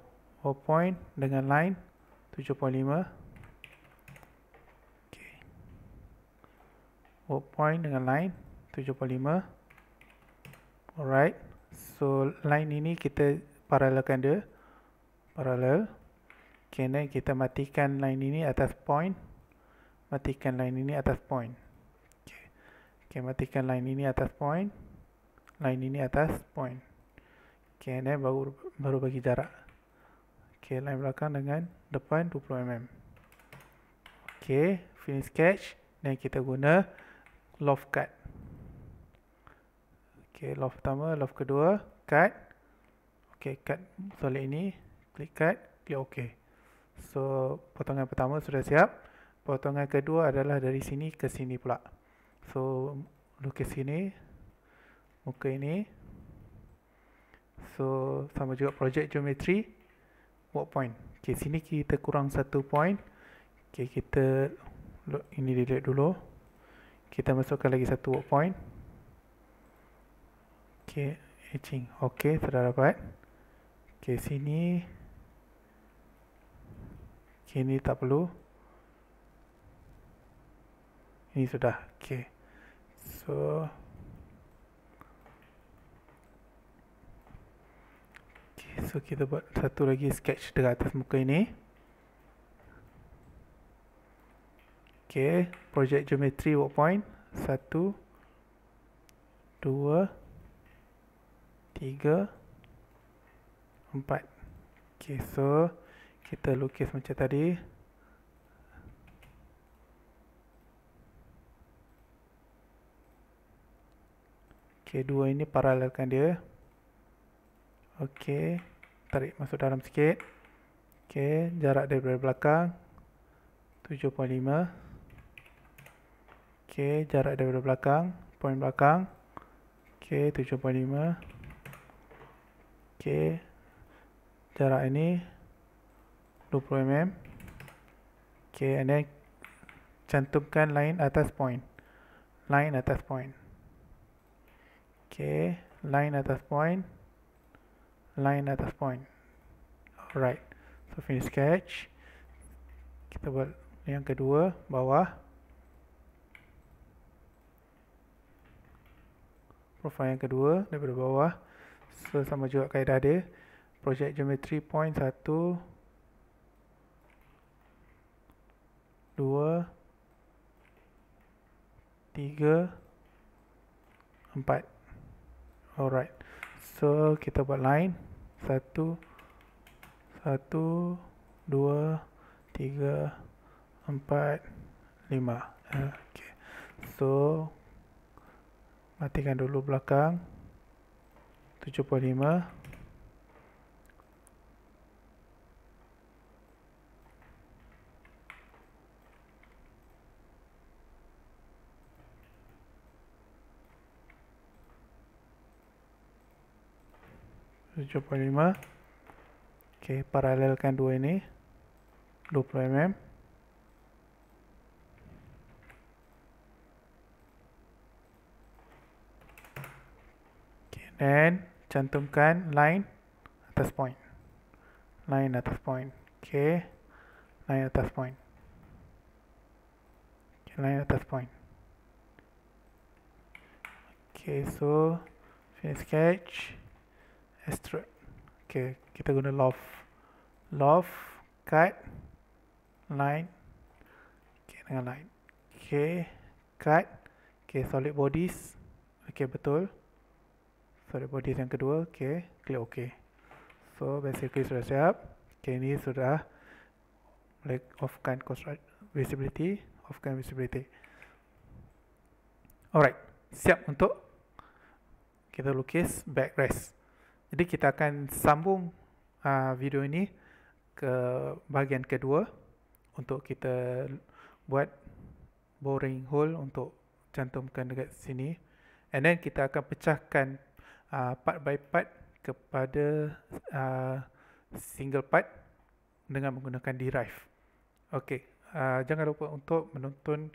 work point dengan line 7.5. Okay, work point dengan line 7.5. Alright, so line ini kita paralelkan dia, paralel. Okay, then kita matikan line ini atas point, matikan line ini atas point. Okay, okay, matikan line ini atas point, line ini atas point. Okay, then baru bagi jarak. Okay, line belakang dengan depan 20 mm. Okay, finish sketch. Dan kita guna loft cut. Okay, loft pertama, loft kedua, cut. Okay, cut solid ini, klik cut, klik OK. So, potongan pertama sudah siap. Potongan kedua adalah dari sini ke sini pula. So, lukis sini, muka ini. So, sama juga project geometry work point. Okay, sini kita kurang satu point. Okay, kita ini delete dulu. Kita masukkan lagi satu work point. Okay, etching. Okay, sudah dapat. Okay, sini. Okay, ini tak perlu. Ini sudah. Okay, so so kita buat satu lagi sketch dekat atas muka ini. Okay, project geometry work point 1, 2, 3, 4. Okay, so kita lukis macam tadi. Okay, dua ini paralelkan dia. Okay, tarik masuk dalam sikit. Okay, jarak daripada belakang 7.5. Okay, jarak daripada belakang, point belakang. Okay, 7.5. Okay, jarak ini 20 mm. Okay, and then cantumkan line atas point. Line atas point. Okay, line atas point. Line atas point. Alright, so finish sketch. Kita buat yang kedua, bawah. Profile yang kedua daripada bawah. So sama juga kaedah dia. Project geometry point 1, 2, 3, 4. Alright, so kita buat line 1, 1, 2, 3, 4, 5. Okay, so matikan dulu belakang 7.5. Okay, paralelkan dua ini 20 mm. Dan cantumkan line atas point. Line atas point. Okay. Line atas point. Okay, line atas point. Okay, so finish sketch. Extrude. Okay, kita guna loft. Loft, cut, line. Okay, dengan line. Okay, cut. Okay, solid bodies. Okay, betul. Solid bodies yang kedua. Okay, klik okay. So, basically sudah siap. Okay, ini sudah offkan visibility. Offkan visibility. Alright, siap untuk kita lukis backrest. Jadi kita akan sambung video ini ke bahagian kedua untuk kita buat boring hole untuk cantumkan dekat sini, and then kita akan pecahkan part by part kepada single part dengan menggunakan derive. Okey, jangan lupa untuk menonton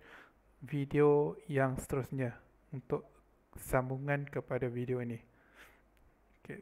video yang seterusnya untuk sambungan kepada video ini. Okay.